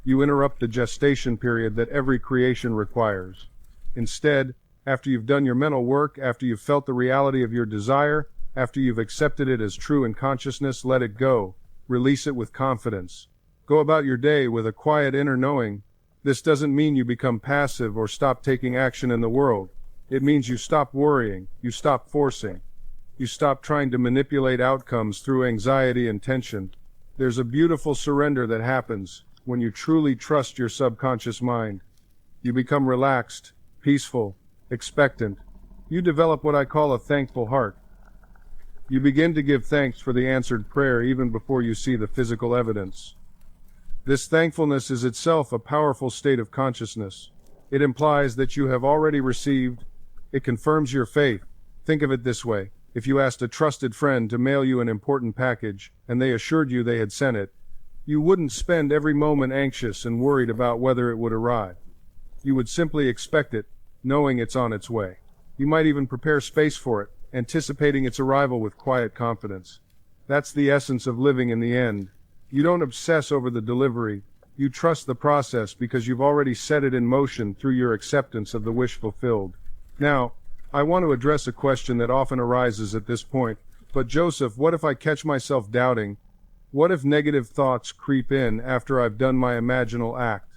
You interrupt the gestation period that every creation requires. Instead, after you've done your mental work, after you've felt the reality of your desire, after you've accepted it as true in consciousness, let it go. Release it with confidence. Go about your day with a quiet inner knowing. This doesn't mean you become passive or stop taking action in the world. It means you stop worrying, you stop forcing. You stop trying to manipulate outcomes through anxiety and tension. There's a beautiful surrender that happens when you truly trust your subconscious mind. You become relaxed, peaceful, expectant. You develop what I call a thankful heart. You begin to give thanks for the answered prayer even before you see the physical evidence. This thankfulness is itself a powerful state of consciousness. It implies that you have already received. It confirms your faith. Think of it this way. If you asked a trusted friend to mail you an important package, and they assured you they had sent it, you wouldn't spend every moment anxious and worried about whether it would arrive. You would simply expect it, knowing it's on its way. You might even prepare space for it, anticipating its arrival with quiet confidence. That's the essence of living in the end. You don't obsess over the delivery. You trust the process because you've already set it in motion through your acceptance of the wish fulfilled. Now, I want to address a question that often arises at this point. But Joseph, what if I catch myself doubting? What if negative thoughts creep in after I've done my imaginal act?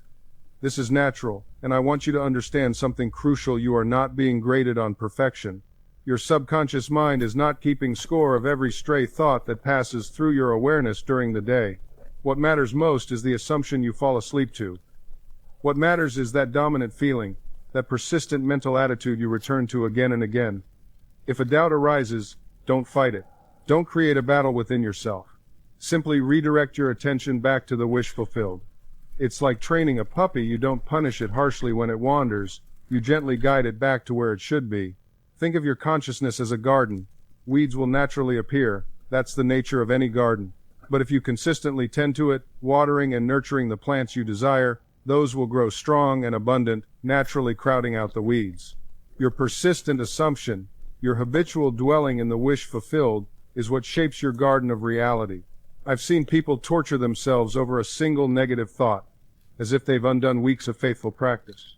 This is natural, and I want you to understand something crucial. You are not being graded on perfection. Your subconscious mind is not keeping score of every stray thought that passes through your awareness during the day. What matters most is the assumption you fall asleep to. What matters is that dominant feeling, that persistent mental attitude you return to again and again. If a doubt arises, don't fight it. Don't create a battle within yourself. Simply redirect your attention back to the wish fulfilled. It's like training a puppy. You don't punish it harshly when it wanders. You gently guide it back to where it should be. Think of your consciousness as a garden. Weeds will naturally appear. That's the nature of any garden. But if you consistently tend to it, watering and nurturing the plants you desire, those will grow strong and abundant, naturally crowding out the weeds. Your persistent assumption, your habitual dwelling in the wish fulfilled, is what shapes your garden of reality. I've seen people torture themselves over a single negative thought, as if they've undone weeks of faithful practice.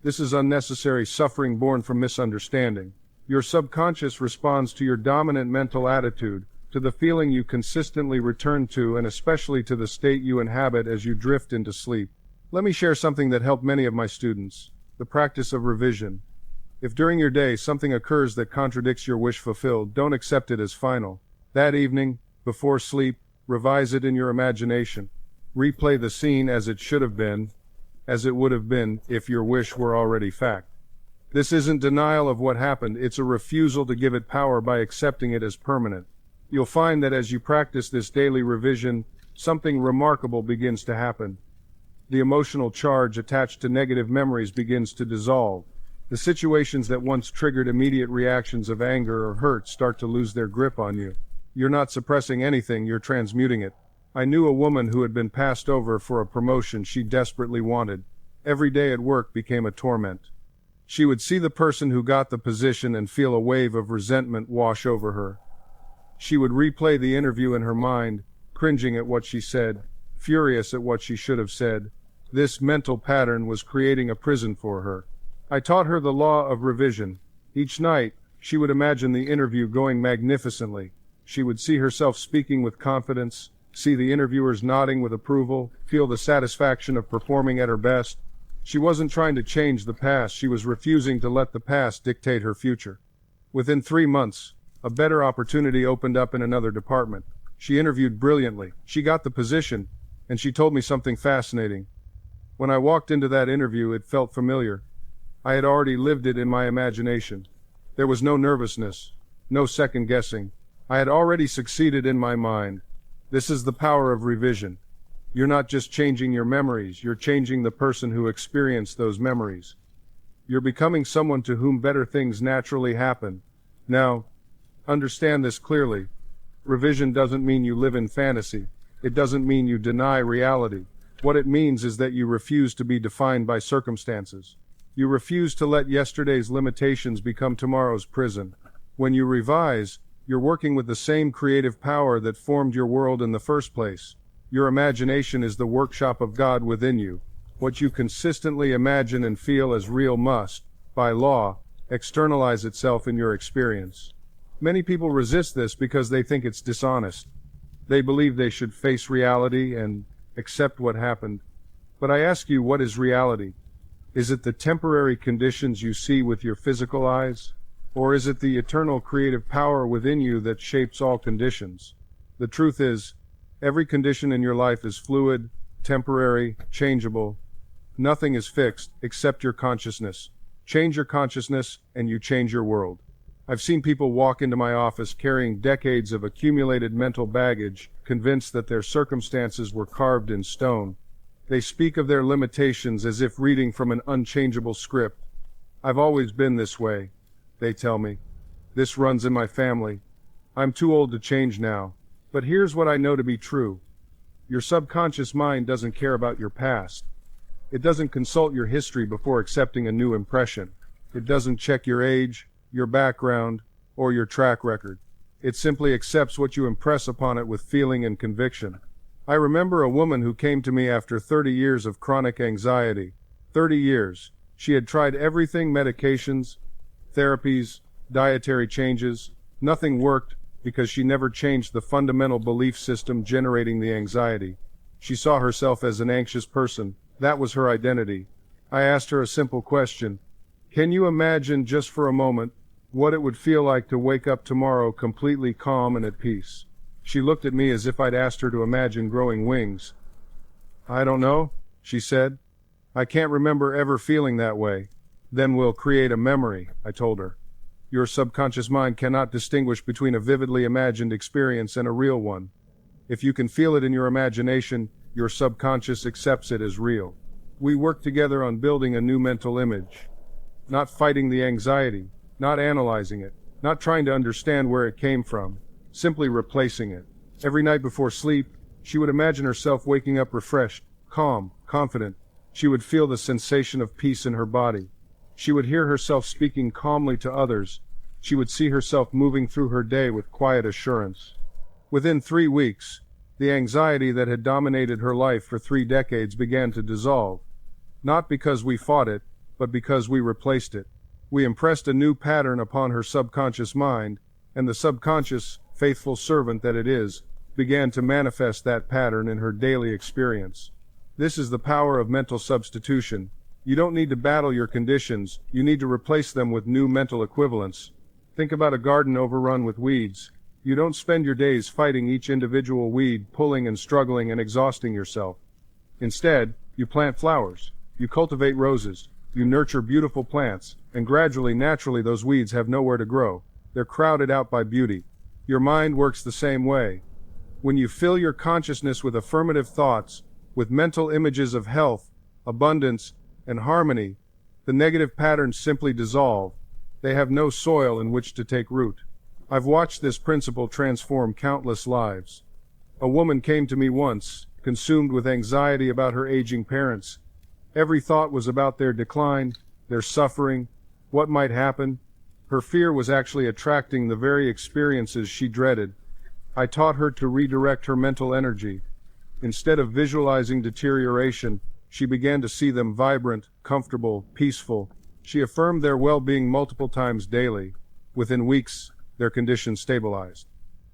This is unnecessary suffering born from misunderstanding. Your subconscious responds to your dominant mental attitude, to the feeling you consistently return to, and especially to the state you inhabit as you drift into sleep. Let me share something that helped many of my students: the practice of revision. If during your day something occurs that contradicts your wish fulfilled, don't accept it as final. That evening, before sleep, revise it in your imagination. Replay the scene as it should have been, as it would have been if your wish were already fact. This isn't denial of what happened, it's a refusal to give it power by accepting it as permanent. You'll find that as you practice this daily revision, something remarkable begins to happen. The emotional charge attached to negative memories begins to dissolve. The situations that once triggered immediate reactions of anger or hurt start to lose their grip on you. You're not suppressing anything, you're transmuting it. I knew a woman who had been passed over for a promotion she desperately wanted. Every day at work became a torment. She would see the person who got the position and feel a wave of resentment wash over her. She would replay the interview in her mind, cringing at what she said, furious at what she should have said. This mental pattern was creating a prison for her. I taught her the law of revision. Each night, she would imagine the interview going magnificently. She would see herself speaking with confidence, see the interviewers nodding with approval, feel the satisfaction of performing at her best. She wasn't trying to change the past, she was refusing to let the past dictate her future. Within 3 months, a better opportunity opened up in another department. She interviewed brilliantly. She got the position, and she told me something fascinating. When I walked into that interview, it felt familiar. I had already lived it in my imagination. There was no nervousness, no second guessing. I had already succeeded in my mind. This is the power of revision. You're not just changing your memories, you're changing the person who experienced those memories. You're becoming someone to whom better things naturally happen. Now, understand this clearly. Revision doesn't mean you live in fantasy. It doesn't mean you deny reality. What it means is that you refuse to be defined by circumstances. You refuse to let yesterday's limitations become tomorrow's prison. When you revise, you're working with the same creative power that formed your world in the first place. Your imagination is the workshop of God within you. What you consistently imagine and feel as real must, by law, externalize itself in your experience. Many people resist this because they think it's dishonest. They believe they should face reality and accept what happened. But I ask you, what is reality? Is it the temporary conditions you see with your physical eyes? Or is it the eternal creative power within you that shapes all conditions? The truth is, every condition in your life is fluid, temporary, changeable. Nothing is fixed except your consciousness. Change your consciousness and you change your world. I've seen people walk into my office carrying decades of accumulated mental baggage, convinced that their circumstances were carved in stone. They speak of their limitations as if reading from an unchangeable script. I've always been this way, they tell me. This runs in my family. I'm too old to change now. But here's what I know to be true. Your subconscious mind doesn't care about your past. It doesn't consult your history before accepting a new impression. It doesn't check your age, your background, or your track record. It simply accepts what you impress upon it with feeling and conviction. I remember a woman who came to me after 30 years of chronic anxiety. 30 years. She had tried everything: medications, therapies, dietary changes. Nothing worked because she never changed the fundamental belief system generating the anxiety. She saw herself as an anxious person. That was her identity. I asked her a simple question. Can you imagine just for a moment what it would feel like to wake up tomorrow completely calm and at peace? She looked at me as if I'd asked her to imagine growing wings. I don't know, she said. I can't remember ever feeling that way. Then we'll create a memory, I told her. Your subconscious mind cannot distinguish between a vividly imagined experience and a real one. If you can feel it in your imagination, your subconscious accepts it as real. We work together on building a new mental image. Not fighting the anxiety, not analyzing it, not trying to understand where it came from. Simply replacing it. Every night before sleep, she would imagine herself waking up refreshed, calm, confident. She would feel the sensation of peace in her body. She would hear herself speaking calmly to others. She would see herself moving through her day with quiet assurance. Within 3 weeks, The anxiety that had dominated her life for 3 decades began to dissolve. Not because we fought it, but because we replaced it. We impressed a new pattern upon her subconscious mind, and the subconscious, faithful servant that it is, began to manifest that pattern in her daily experience. This is the power of mental substitution. You don't need to battle your conditions, you need to replace them with new mental equivalents. Think about a garden overrun with weeds. You don't spend your days fighting each individual weed, pulling and struggling and exhausting yourself. Instead, you plant flowers, you cultivate roses, you nurture beautiful plants, and gradually, naturally, those weeds have nowhere to grow. They're crowded out by beauty. Your mind works the same way. When you fill your consciousness with affirmative thoughts, with mental images of health, abundance, and harmony, the negative patterns simply dissolve. They have no soil in which to take root. I've watched this principle transform countless lives. A woman came to me once, consumed with anxiety about her aging parents. Every thought was about their decline, their suffering, what might happen. Her fear was actually attracting the very experiences she dreaded. I taught her to redirect her mental energy. Instead of visualizing deterioration, she began to see them vibrant, comfortable, peaceful. She affirmed their well-being multiple times daily. Within weeks, their condition stabilized.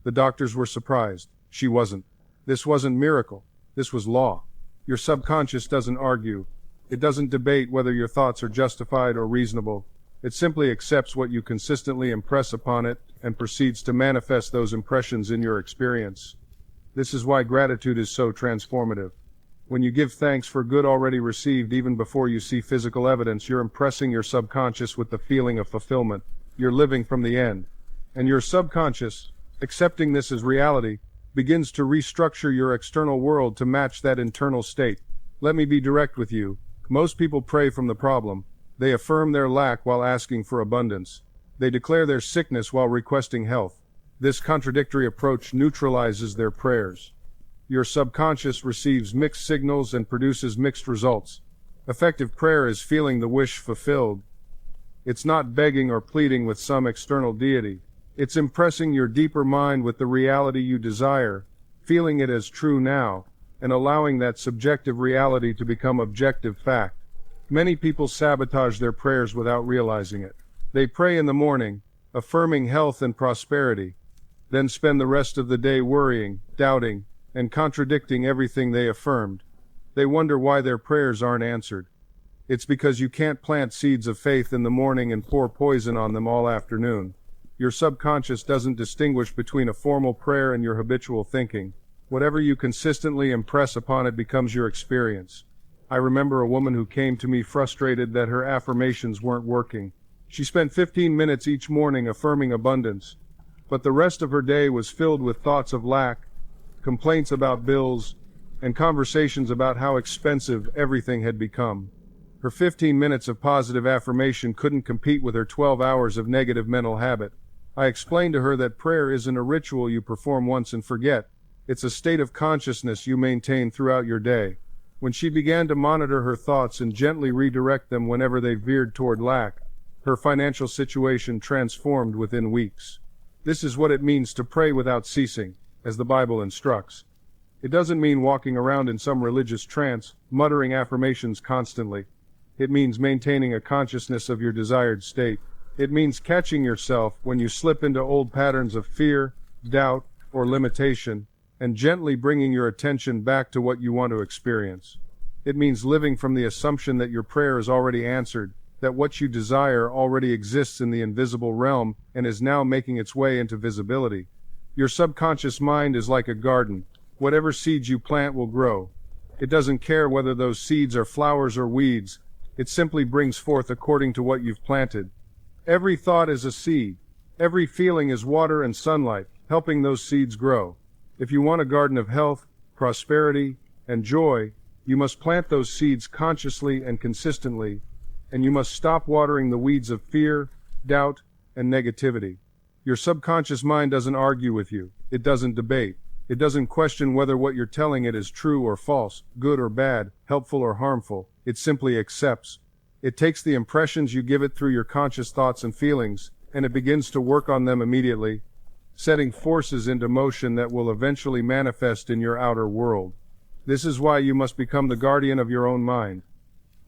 The doctors were surprised. She wasn't. This wasn't miracle. This was law. Your subconscious doesn't argue. It doesn't debate whether your thoughts are justified or reasonable. It simply accepts what you consistently impress upon it and proceeds to manifest those impressions in your experience. This is why gratitude is so transformative. When you give thanks for good already received even before you see physical evidence, you're impressing your subconscious with the feeling of fulfillment. You're living from the end. And your subconscious, accepting this as reality, begins to restructure your external world to match that internal state. Let me be direct with you. Most people pray from the problem. They affirm their lack while asking for abundance. They declare their sickness while requesting health. This contradictory approach neutralizes their prayers. Your subconscious receives mixed signals and produces mixed results. Effective prayer is feeling the wish fulfilled. It's not begging or pleading with some external deity. It's impressing your deeper mind with the reality you desire, feeling it as true now, and allowing that subjective reality to become objective fact. Many people sabotage their prayers without realizing it. They pray in the morning, affirming health and prosperity, then spend the rest of the day worrying, doubting, and contradicting everything they affirmed. They wonder why their prayers aren't answered. It's because you can't plant seeds of faith in the morning and pour poison on them all afternoon. Your subconscious doesn't distinguish between a formal prayer and your habitual thinking. Whatever you consistently impress upon it becomes your experience. I remember a woman who came to me frustrated that her affirmations weren't working. She spent 15 minutes each morning affirming abundance, but the rest of her day was filled with thoughts of lack, complaints about bills, and conversations about how expensive everything had become. Her 15 minutes of positive affirmation couldn't compete with her 12 hours of negative mental habit. I explained to her that prayer isn't a ritual you perform once and forget. It's a state of consciousness you maintain throughout your day. When she began to monitor her thoughts and gently redirect them whenever they veered toward lack, her financial situation transformed within weeks. This is what it means to pray without ceasing, as the Bible instructs. It doesn't mean walking around in some religious trance, muttering affirmations constantly. It means maintaining a consciousness of your desired state. It means catching yourself when you slip into old patterns of fear, doubt, or limitation, and gently bringing your attention back to what you want to experience. It means living from the assumption that your prayer is already answered, that what you desire already exists in the invisible realm and is now making its way into visibility. Your subconscious mind is like a garden. Whatever seeds you plant will grow. It doesn't care whether those seeds are flowers or weeds. It simply brings forth according to what you've planted. Every thought is a seed. Every feeling is water and sunlight, helping those seeds grow. If you want a garden of health, prosperity, and joy, you must plant those seeds consciously and consistently, and you must stop watering the weeds of fear, doubt, and negativity. Your subconscious mind doesn't argue with you. It doesn't debate. It doesn't question whether what you're telling it is true or false, good or bad, helpful or harmful. It simply accepts. It takes the impressions you give it through your conscious thoughts and feelings, and it begins to work on them immediately. setting forces into motion that will eventually manifest in your outer world. This is why you must become the guardian of your own mind.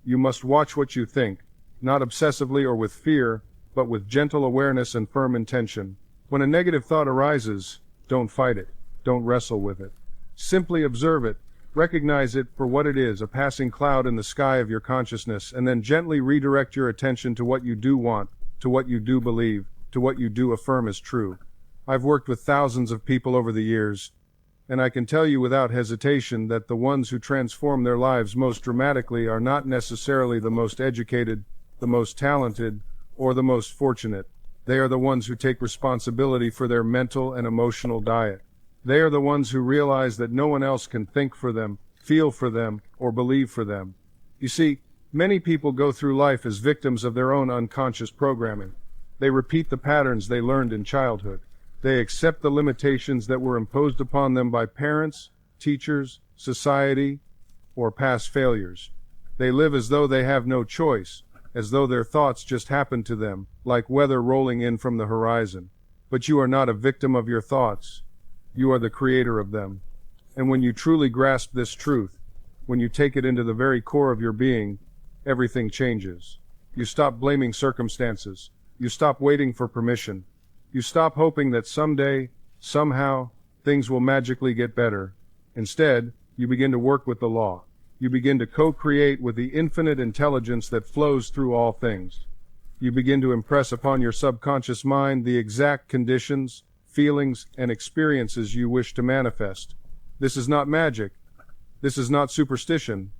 You must watch what you think, not obsessively or with fear, but with gentle awareness and firm intention. When a negative thought arises, don't fight it, don't wrestle with it. Simply observe it, recognize it for what it is, a passing cloud in the sky of your consciousness, and then gently redirect your attention to what you do want, to what you do believe, to what you do affirm as true. I've worked with thousands of people over the years, and I can tell you without hesitation that the ones who transform their lives most dramatically are not necessarily the most educated, the most talented, or the most fortunate. They are the ones who take responsibility for their mental and emotional diet. They are the ones who realize that no one else can think for them, feel for them, or believe for them. You see, many people go through life as victims of their own unconscious programming. They repeat the patterns they learned in childhood. They accept the limitations that were imposed upon them by parents, teachers, society, or past failures. They live as though they have no choice, as though their thoughts just happen to them, like weather rolling in from the horizon. But you are not a victim of your thoughts. You are the creator of them. And when you truly grasp this truth, when you take it into the very core of your being, everything changes. You stop blaming circumstances. You stop waiting for permission. You stop hoping that someday, somehow, things will magically get better. Instead, you begin to work with the law. You begin to co-create with the infinite intelligence that flows through all things. You begin to impress upon your subconscious mind the exact conditions, feelings, and experiences you wish to manifest. This is not magic. This is not superstition.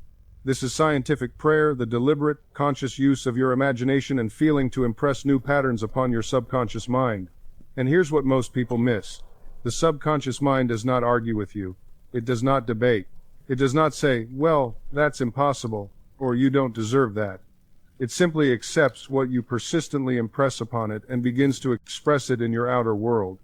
This is scientific prayer, the deliberate, conscious use of your imagination and feeling to impress new patterns upon your subconscious mind. And here's what most people miss. The subconscious mind does not argue with you. It does not debate. It does not say, well, that's impossible, or you don't deserve that. It simply accepts what you persistently impress upon it and begins to express it in your outer world.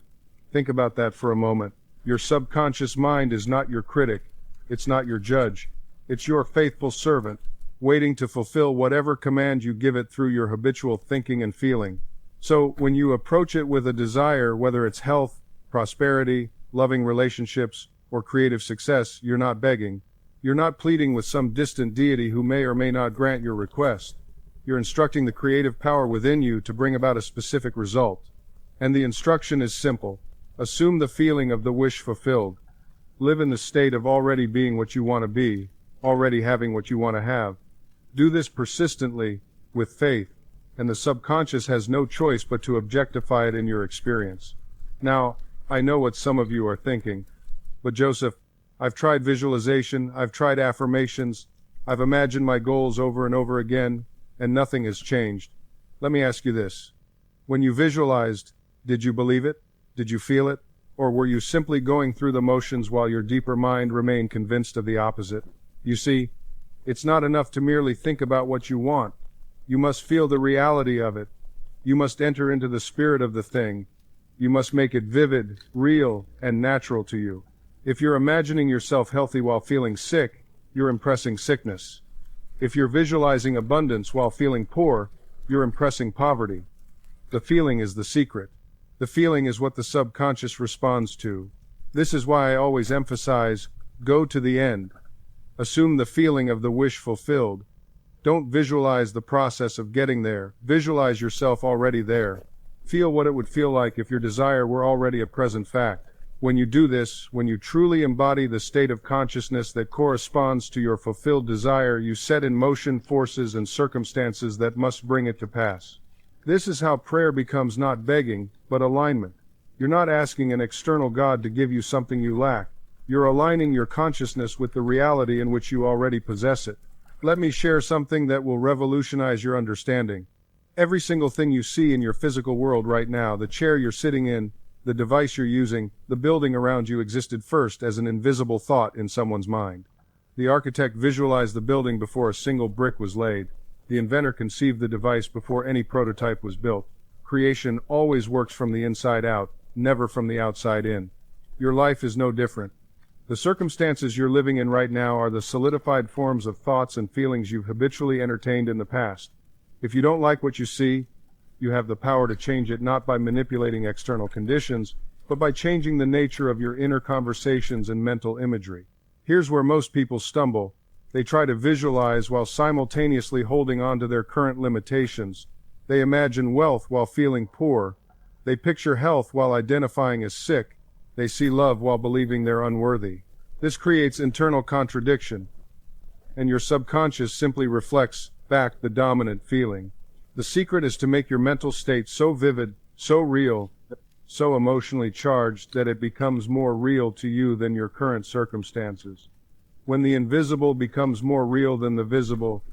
Think about that for a moment. Your subconscious mind is not your critic. It's not your judge. It's your faithful servant, waiting to fulfill whatever command you give it through your habitual thinking and feeling. So, when you approach it with a desire, whether it's health, prosperity, loving relationships, or creative success, you're not begging. You're not pleading with some distant deity who may or may not grant your request. You're instructing the creative power within you to bring about a specific result. And the instruction is simple. Assume the feeling of the wish fulfilled. Live in the state of already being what you want to be, already having what you want to have. Do this persistently, with faith, and the subconscious has no choice but to objectify it in your experience. Now, I know what some of you are thinking, but Joseph, I've tried visualization, I've tried affirmations, I've imagined my goals over and over again, and nothing has changed. Let me ask you this. When you visualized, did you believe it? Did you feel it? Or were you simply going through the motions while your deeper mind remained convinced of the opposite? You see, it's not enough to merely think about what you want. You must feel the reality of it. You must enter into the spirit of the thing. You must make it vivid, real, and natural to you. If you're imagining yourself healthy while feeling sick, you're impressing sickness. If you're visualizing abundance while feeling poor, you're impressing poverty. The feeling is the secret. The feeling is what the subconscious responds to. This is why I always emphasize, go to the end. Assume the feeling of the wish fulfilled. Don't visualize the process of getting there. Visualize yourself already there. Feel what it would feel like if your desire were already a present fact. When you do this, when you truly embody the state of consciousness that corresponds to your fulfilled desire, you set in motion forces and circumstances that must bring it to pass. This is how prayer becomes not begging, but alignment. You're not asking an external God to give you something you lack. You're aligning your consciousness with the reality in which you already possess it. Let me share something that will revolutionize your understanding. Every single thing you see in your physical world right now, the chair you're sitting in, the device you're using, the building around you existed first as an invisible thought in someone's mind. The architect visualized the building before a single brick was laid. The inventor conceived the device before any prototype was built. Creation always works from the inside out, never from the outside in. Your life is no different. The circumstances you're living in right now are the solidified forms of thoughts and feelings you've habitually entertained in the past. If you don't like what you see, you have the power to change it not by manipulating external conditions, but by changing the nature of your inner conversations and mental imagery. Here's where most people stumble. They try to visualize while simultaneously holding on to their current limitations. They imagine wealth while feeling poor. They picture health while identifying as sick. They see love while believing they're unworthy. This creates internal contradiction, and your subconscious simply reflects back the dominant feeling. The secret is to make your mental state so vivid, so real, so emotionally charged that it becomes more real to you than your current circumstances. When the invisible becomes more real than the visible,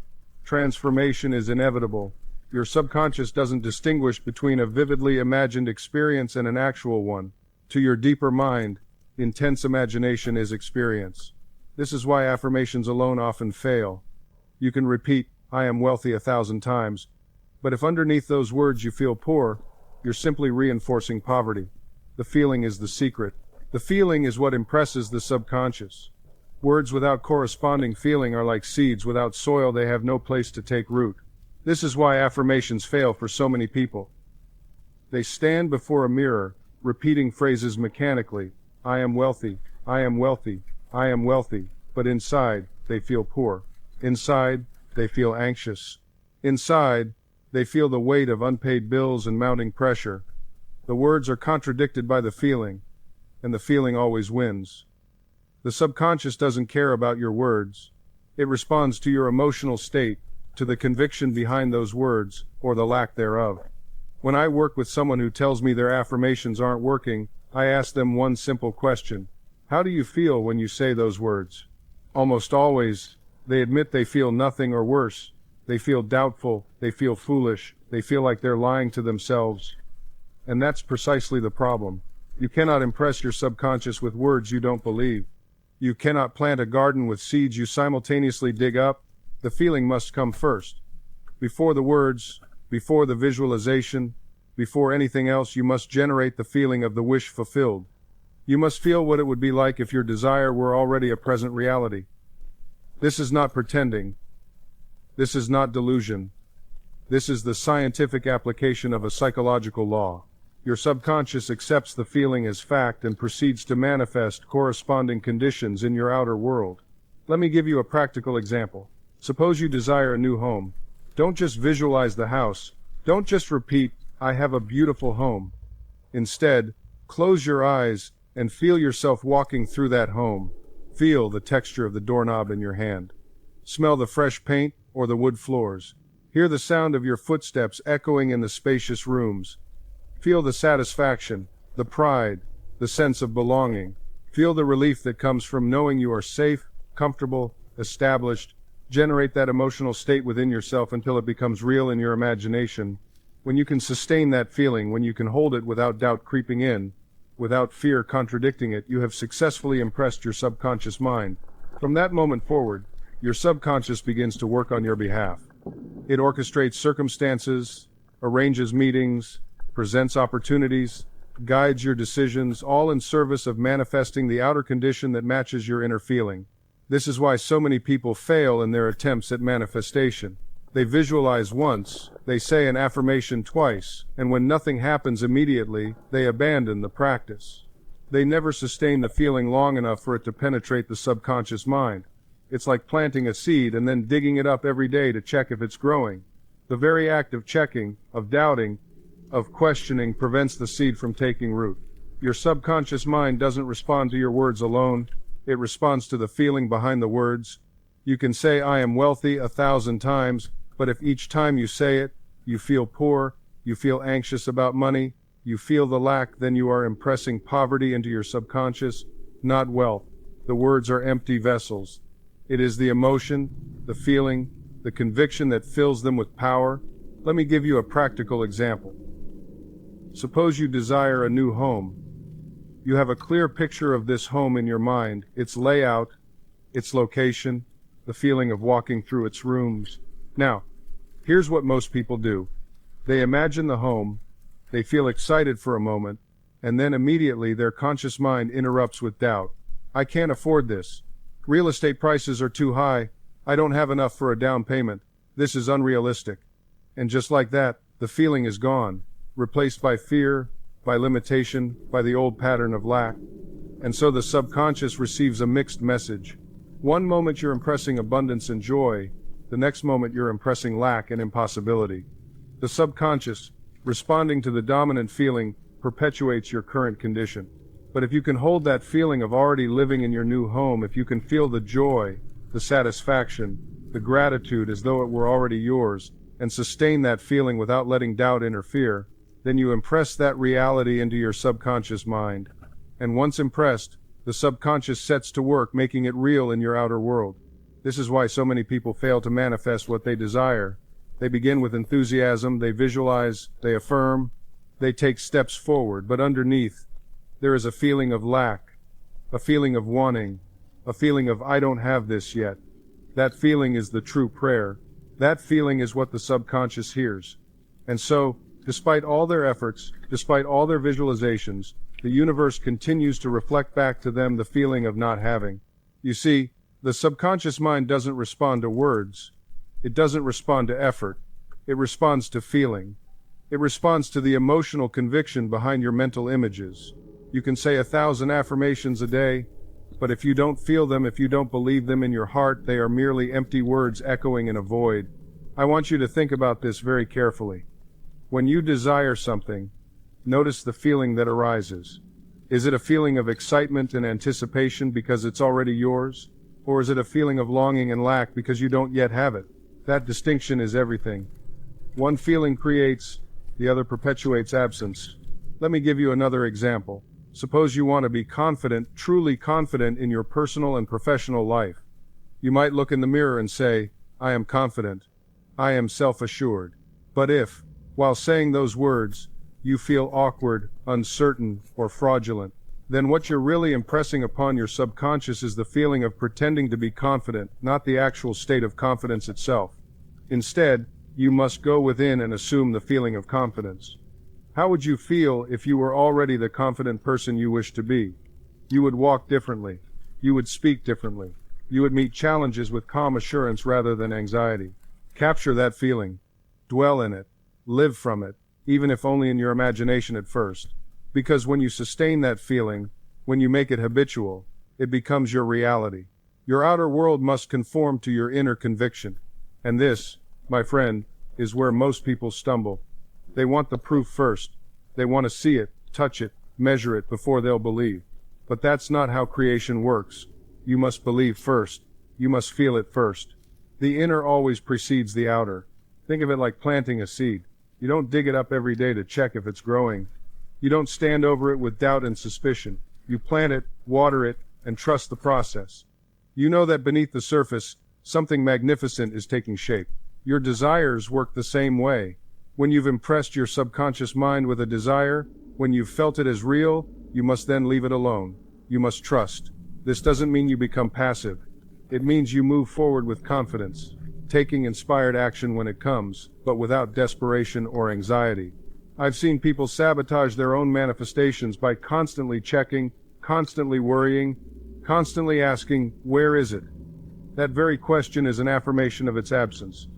transformation is inevitable. Your subconscious doesn't distinguish between a vividly imagined experience and an actual one. To your deeper mind, intense imagination is experience. This is why affirmations alone often fail. You can repeat, "I am wealthy" 1,000 times, but if underneath those words you feel poor, you're simply reinforcing poverty. The feeling is the secret. The feeling is what impresses the subconscious. Words without corresponding feeling are like seeds without soil. They have no place to take root. This is why affirmations fail for so many people. They stand before a mirror, repeating phrases mechanically, "I am wealthy, I am wealthy, I am wealthy," but inside, they feel poor. Inside, they feel anxious. Inside, they feel the weight of unpaid bills and mounting pressure. The words are contradicted by the feeling, and the feeling always wins. The subconscious doesn't care about your words. It responds to your emotional state, to the conviction behind those words, or the lack thereof. When I work with someone who tells me their affirmations aren't working, I ask them one simple question. How do you feel when you say those words? Almost always, they admit they feel nothing or worse. They feel doubtful, they feel foolish, they feel like they're lying to themselves. And that's precisely the problem. You cannot impress your subconscious with words you don't believe. You cannot plant a garden with seeds you simultaneously dig up. The feeling must come first. Before the words, before the visualization, before anything else, you must generate the feeling of the wish fulfilled. You must feel what it would be like if your desire were already a present reality. This is not pretending. This is not delusion. This is the scientific application of a psychological law. Your subconscious accepts the feeling as fact and proceeds to manifest corresponding conditions in your outer world. Let me give you a practical example. Suppose you desire a new home. Don't just visualize the house. Don't just repeat, "I have a beautiful home." Instead, close your eyes and feel yourself walking through that home. Feel the texture of the doorknob in your hand. Smell the fresh paint or the wood floors. Hear the sound of your footsteps echoing in the spacious rooms. Feel the satisfaction, the pride, the sense of belonging. Feel the relief that comes from knowing you are safe, comfortable, established. Generate that emotional state within yourself until it becomes real in your imagination. When you can sustain that feeling, when you can hold it without doubt creeping in, without fear contradicting it, you have successfully impressed your subconscious mind. From that moment forward, your subconscious begins to work on your behalf. It orchestrates circumstances, arranges meetings, presents opportunities, guides your decisions, all in service of manifesting the outer condition that matches your inner feeling. This is why so many people fail in their attempts at manifestation. They visualize once, they say an affirmation twice, and when nothing happens immediately, they abandon the practice. They never sustain the feeling long enough for it to penetrate the subconscious mind. It's like planting a seed and then digging it up every day to check if it's growing. The very act of checking, of doubting, of questioning prevents the seed from taking root. Your subconscious mind doesn't respond to your words alone. It responds to the feeling behind the words. You can say "I am wealthy" 1,000 times, but if each time you say it, you feel poor, you feel anxious about money, you feel the lack, then you are impressing poverty into your subconscious, not wealth. The words are empty vessels. It is the emotion, the feeling, the conviction that fills them with power. Let me give you a practical example. Suppose you desire a new home. You have a clear picture of this home in your mind, its layout, its location, the feeling of walking through its rooms. Now, here's what most people do. They imagine the home, they feel excited for a moment, and then immediately their conscious mind interrupts with doubt. "I can't afford this. Real estate prices are too high. I don't have enough for a down payment. This is unrealistic." And just like that, the feeling is gone, replaced by fear, by limitation, by the old pattern of lack. And so the subconscious receives a mixed message. One moment you're impressing abundance and joy, the next moment you're impressing lack and impossibility. The subconscious, responding to the dominant feeling, perpetuates your current condition. But if you can hold that feeling of already living in your new home, if you can feel the joy, the satisfaction, the gratitude as though it were already yours, and sustain that feeling without letting doubt interfere, then you impress that reality into your subconscious mind. And once impressed, the subconscious sets to work making it real in your outer world. This is why so many people fail to manifest what they desire. They begin with enthusiasm, they visualize, they affirm, they take steps forward, but underneath, there is a feeling of lack, a feeling of wanting, a feeling of I don't have this yet. That feeling is the true prayer. That feeling is what the subconscious hears. And so, despite all their efforts, despite all their visualizations, the universe continues to reflect back to them the feeling of not having. You see, the subconscious mind doesn't respond to words. It doesn't respond to effort. It responds to feeling. It responds to the emotional conviction behind your mental images. You can say 1,000 affirmations a day, but if you don't feel them, if you don't believe them in your heart, they are merely empty words echoing in a void. I want you to think about this very carefully. When you desire something, notice the feeling that arises. Is it a feeling of excitement and anticipation because it's already yours? Or is it a feeling of longing and lack because you don't yet have it? That distinction is everything. One feeling creates, the other perpetuates absence. Let me give you another example. Suppose you want to be confident, truly confident in your personal and professional life. You might look in the mirror and say, I am confident. I am self-assured. But if, while saying those words, you feel awkward, uncertain, or fraudulent, then what you're really impressing upon your subconscious is the feeling of pretending to be confident, not the actual state of confidence itself. Instead, you must go within and assume the feeling of confidence. How would you feel if you were already the confident person you wish to be? You would walk differently. You would speak differently. You would meet challenges with calm assurance rather than anxiety. Capture that feeling. Dwell in it. Live from it, even if only in your imagination at first. Because when you sustain that feeling, when you make it habitual, it becomes your reality. Your outer world must conform to your inner conviction. And this, my friend, is where most people stumble. They want the proof first. They want to see it, touch it, measure it before they'll believe. But that's not how creation works. You must believe first. You must feel it first. The inner always precedes the outer. Think of it like planting a seed. You don't dig it up every day to check if it's growing. You don't stand over it with doubt and suspicion. You plant it, water it, and trust the process. You know that beneath the surface, something magnificent is taking shape. Your desires work the same way. When you've impressed your subconscious mind with a desire, when you've felt it as real, you must then leave it alone. You must trust. This doesn't mean you become passive. It means you move forward with confidence, taking inspired action when it comes, but without desperation or anxiety. I've seen people sabotage their own manifestations by constantly checking, constantly worrying, constantly asking, where is it? That very question is an affirmation of its absence.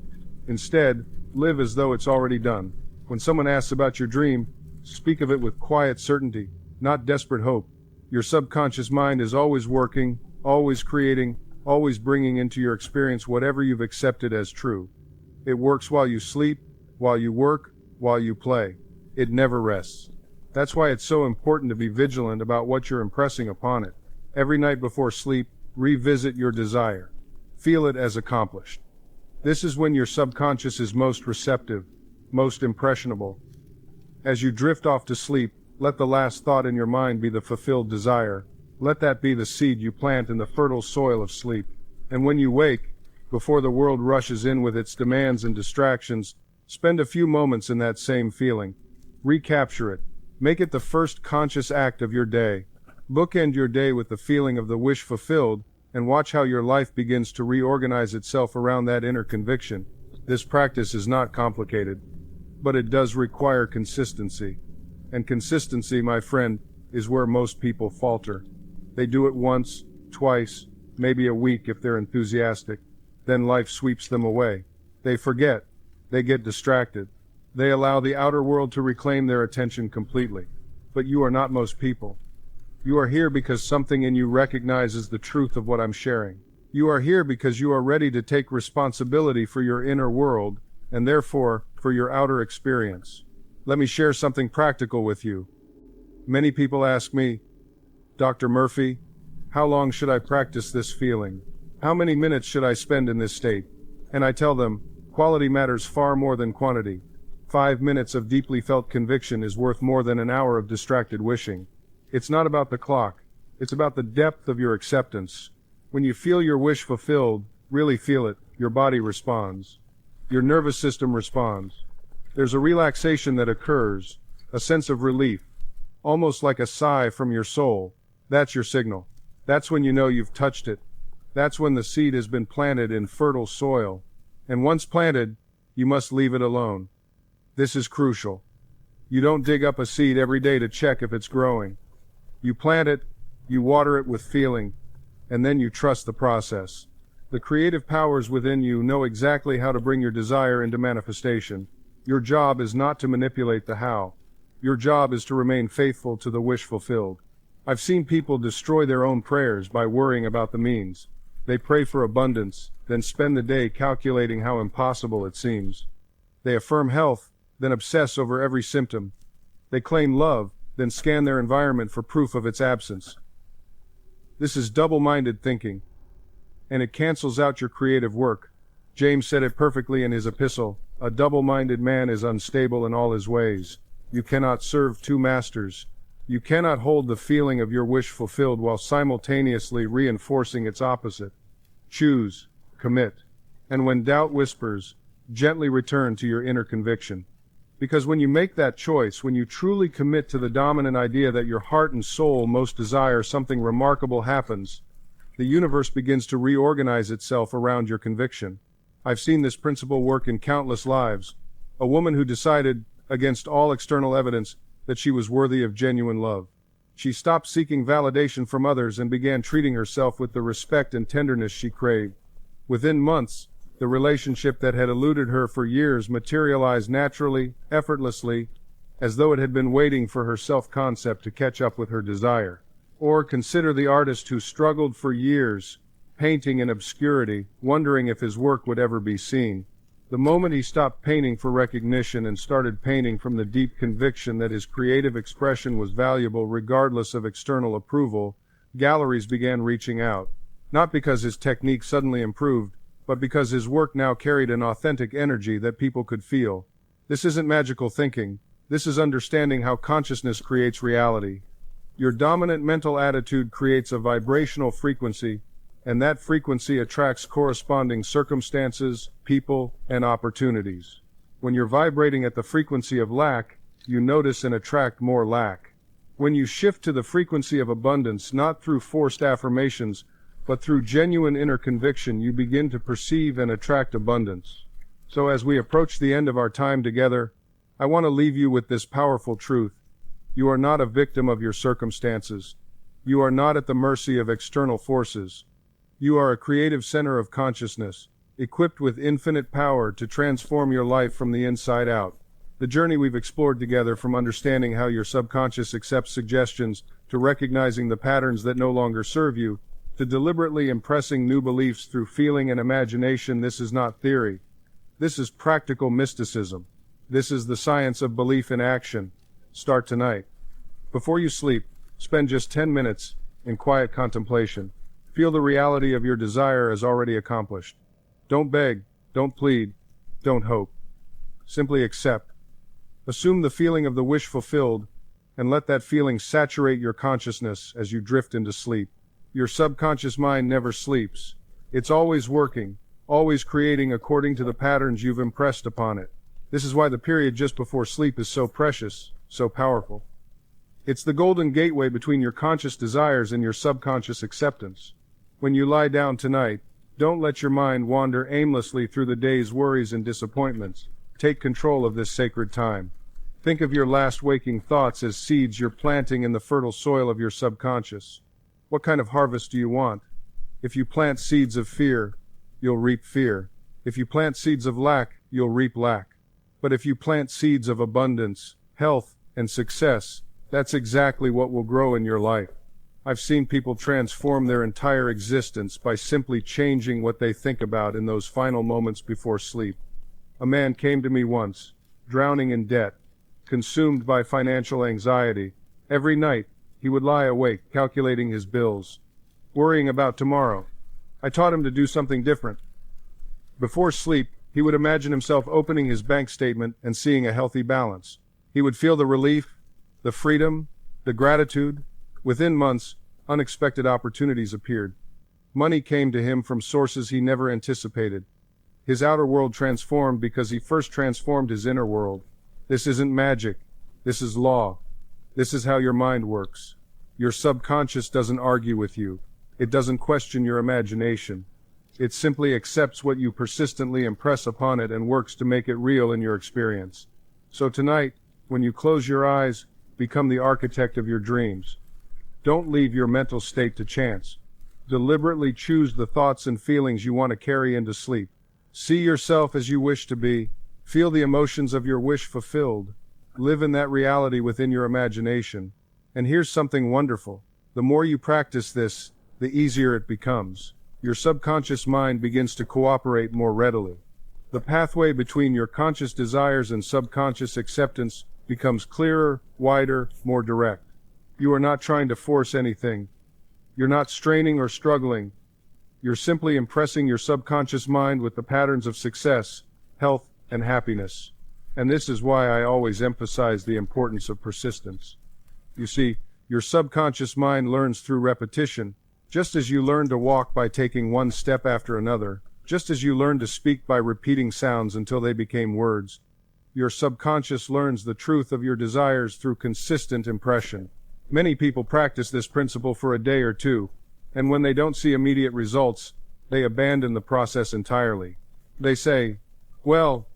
Instead, live as though it's already done. When someone asks about your dream, speak of it with quiet certainty, not desperate hope. Your subconscious mind is always working, always creating, always bringing into your experience whatever you've accepted as true. It works while you sleep, while you work, while you play. It never rests. That's why it's so important to be vigilant about what you're impressing upon it. Every night before sleep, revisit your desire. Feel it as accomplished. This is when your subconscious is most receptive, most impressionable. As you drift off to sleep, let the last thought in your mind be the fulfilled desire. Let that be the seed you plant in the fertile soil of sleep. And when you wake, before the world rushes in with its demands and distractions, spend a few moments in that same feeling. Recapture it. Make it the first conscious act of your day. Bookend your day with the feeling of the wish fulfilled, and watch how your life begins to reorganize itself around that inner conviction. This practice is not complicated, but it does require consistency. And consistency, my friend, is where most people falter. They do it once, twice, maybe a week if they're enthusiastic. Then life sweeps them away. They forget. They get distracted. They allow the outer world to reclaim their attention completely. but you are not most people. You are here because something in you recognizes the truth of what I'm sharing. You are here because you are ready to take responsibility for your inner world, and therefore, for your outer experience. Let me share something practical with you. Many people ask me, Dr. Murphy, how long should I practice this feeling? How many minutes should I spend in this state? And I tell them, quality matters far more than quantity. 5 minutes of deeply felt conviction is worth more than an hour of distracted wishing. It's not about the clock. It's about the depth of your acceptance. When you feel your wish fulfilled, really feel it, your body responds. Your nervous system responds. There's a relaxation that occurs, a sense of relief, almost like a sigh from your soul. That's your signal. That's when you know you've touched it. That's when the seed has been planted in fertile soil. And once planted, you must leave it alone. This is crucial. You don't dig up a seed every day to check if it's growing. You plant it, you water it with feeling, and then you trust the process. The creative powers within you know exactly how to bring your desire into manifestation. Your job is not to manipulate the how. Your job is to remain faithful to the wish fulfilled. I've seen people destroy their own prayers by worrying about the means. They pray for abundance, then spend the day calculating how impossible it seems. They affirm health, then obsess over every symptom. They claim love, then scan their environment for proof of its absence. This is double-minded thinking, and it cancels out your creative work. James said it perfectly in his epistle, a double-minded man is unstable in all his ways. You cannot serve two masters. You cannot hold the feeling of your wish fulfilled while simultaneously reinforcing its opposite. Choose, commit, and when doubt whispers, gently return to your inner conviction. Because when you make that choice, when you truly commit to the dominant idea that your heart and soul most desire, something remarkable happens. The universe begins to reorganize itself around your conviction. I've seen this principle work in countless lives. A woman who decided, against all external evidence, that she was worthy of genuine love. She stopped seeking validation from others and began treating herself with the respect and tenderness she craved. Within months, the relationship that had eluded her for years materialized naturally, effortlessly, as though it had been waiting for her self-concept to catch up with her desire. Or consider the artist who struggled for years, painting in obscurity, wondering if his work would ever be seen. The moment he stopped painting for recognition and started painting from the deep conviction that his creative expression was valuable regardless of external approval, galleries began reaching out. Not because his technique suddenly improved, but because his work now carried an authentic energy that people could feel. This isn't magical thinking. This is understanding how consciousness creates reality. Your dominant mental attitude creates a vibrational frequency, and that frequency attracts corresponding circumstances, people, and opportunities. When you're vibrating at the frequency of lack, you notice and attract more lack. When you shift to the frequency of abundance, not through forced affirmations, but through genuine inner conviction, you begin to perceive and attract abundance. So as we approach the end of our time together, I want to leave you with this powerful truth. You are not a victim of your circumstances. You are not at the mercy of external forces. You are a creative center of consciousness, equipped with infinite power to transform your life from the inside out. The journey we've explored together, from understanding how your subconscious accepts suggestions, to recognizing the patterns that no longer serve you, to deliberately impressing new beliefs through feeling and imagination. This is not theory. This is practical mysticism. This is the science of belief in action. Start tonight. Before you sleep, spend just 10 minutes in quiet contemplation. Feel the reality of your desire as already accomplished. Don't beg, don't plead, don't hope. Simply accept. Assume the feeling of the wish fulfilled, and let that feeling saturate your consciousness as you drift into sleep. Your subconscious mind never sleeps. It's always working, always creating according to the patterns you've impressed upon it. This is why the period just before sleep is so precious, so powerful. It's the golden gateway between your conscious desires and your subconscious acceptance. When you lie down tonight, don't let your mind wander aimlessly through the day's worries and disappointments. Take control of this sacred time. Think of your last waking thoughts as seeds you're planting in the fertile soil of your subconscious. What kind of harvest do you want? If you plant seeds of fear, you'll reap fear. If you plant seeds of lack, you'll reap lack. But if you plant seeds of abundance, health, and success, That's exactly what will grow in your life. I've seen people transform their entire existence by simply changing what they think about in those final moments before sleep. A man came to me once, drowning in debt, consumed by financial anxiety. Every night, he would lie awake, calculating his bills, worrying about tomorrow. I taught him to do something different. Before sleep, he would imagine himself opening his bank statement and seeing a healthy balance. He would feel the relief, the freedom, the gratitude. Within months, unexpected opportunities appeared. Money came to him from sources he never anticipated. His outer world transformed because he first transformed his inner world. This isn't magic. This is law. This is how your mind works. Your subconscious doesn't argue with you. It doesn't question your imagination. It simply accepts what you persistently impress upon it and works to make it real in your experience. So tonight, when you close your eyes, become the architect of your dreams. Don't leave your mental state to chance. Deliberately choose the thoughts and feelings you want to carry into sleep. See yourself as you wish to be. Feel the emotions of your wish fulfilled. Live in that reality within your imagination. And here's something wonderful. The more you practice this, the easier it becomes. Your subconscious mind begins to cooperate more readily. The pathway between your conscious desires and subconscious acceptance becomes clearer, wider, more direct. You are not trying to force anything. You're not straining or struggling. You're simply impressing your subconscious mind with the patterns of success, health, and happiness. And this is why I always emphasize the importance of persistence. You see, your subconscious mind learns through repetition, just as you learn to walk by taking one step after another, just as you learn to speak by repeating sounds until they became words. Your subconscious learns the truth of your desires through consistent impression. Many people practice this principle for a day or two, and when they don't see immediate results, they abandon the process entirely. They say, "Well,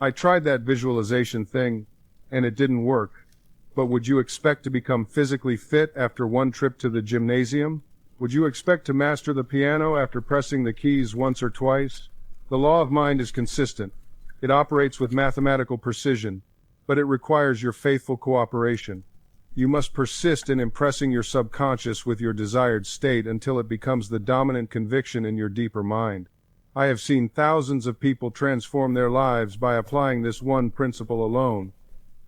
I tried that visualization thing, and it didn't work." But would you expect to become physically fit after one trip to the gymnasium? Would you expect to master the piano after pressing the keys once or twice? The law of mind is consistent. It operates with mathematical precision, but it requires your faithful cooperation. You must persist in impressing your subconscious with your desired state until it becomes the dominant conviction in your deeper mind. I have seen thousands of people transform their lives by applying this one principle alone.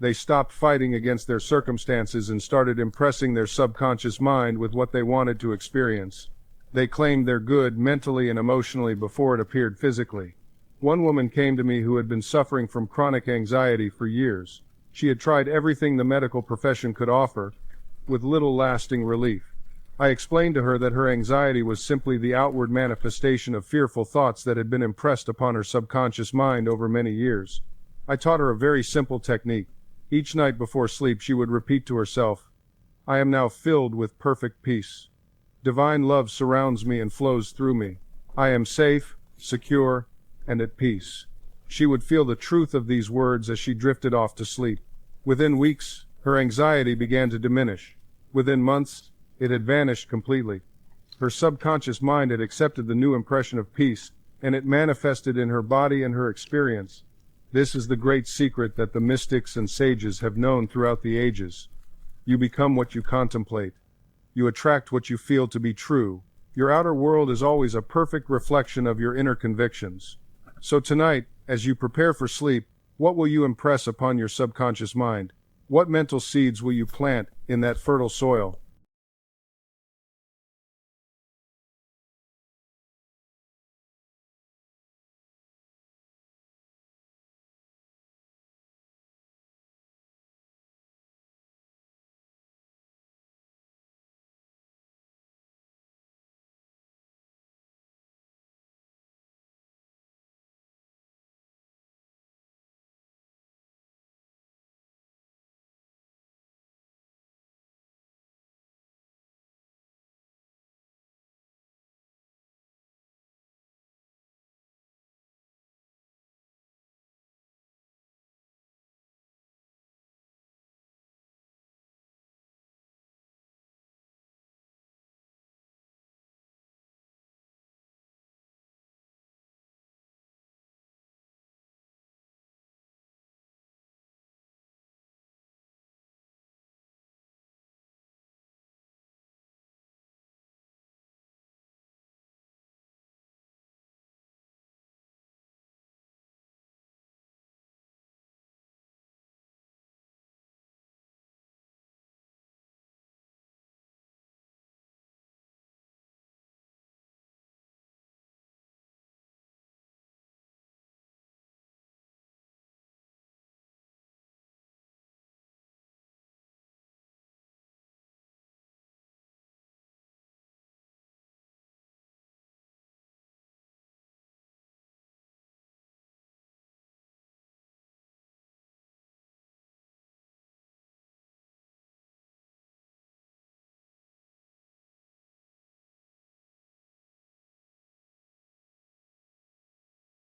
They stopped fighting against their circumstances and started impressing their subconscious mind with what they wanted to experience. They claimed their good mentally and emotionally before it appeared physically. One woman came to me who had been suffering from chronic anxiety for years. She had tried everything the medical profession could offer, with little lasting relief. I explained to her that her anxiety was simply the outward manifestation of fearful thoughts that had been impressed upon her subconscious mind over many years. I taught her a very simple technique. Each night before sleep she would repeat to herself, "I am now filled with perfect peace. Divine love surrounds me and flows through me. I am safe, secure, and at peace." She would feel the truth of these words as she drifted off to sleep. Within weeks, her anxiety began to diminish. Within months, it had vanished completely. Her subconscious mind had accepted the new impression of peace, and it manifested in her body and her experience. This is the great secret that the mystics and sages have known throughout the ages. You become what you contemplate. You attract what you feel to be true. Your outer world is always a perfect reflection of your inner convictions. So tonight, as you prepare for sleep, what will you impress upon your subconscious mind? What mental seeds will you plant in that fertile soil?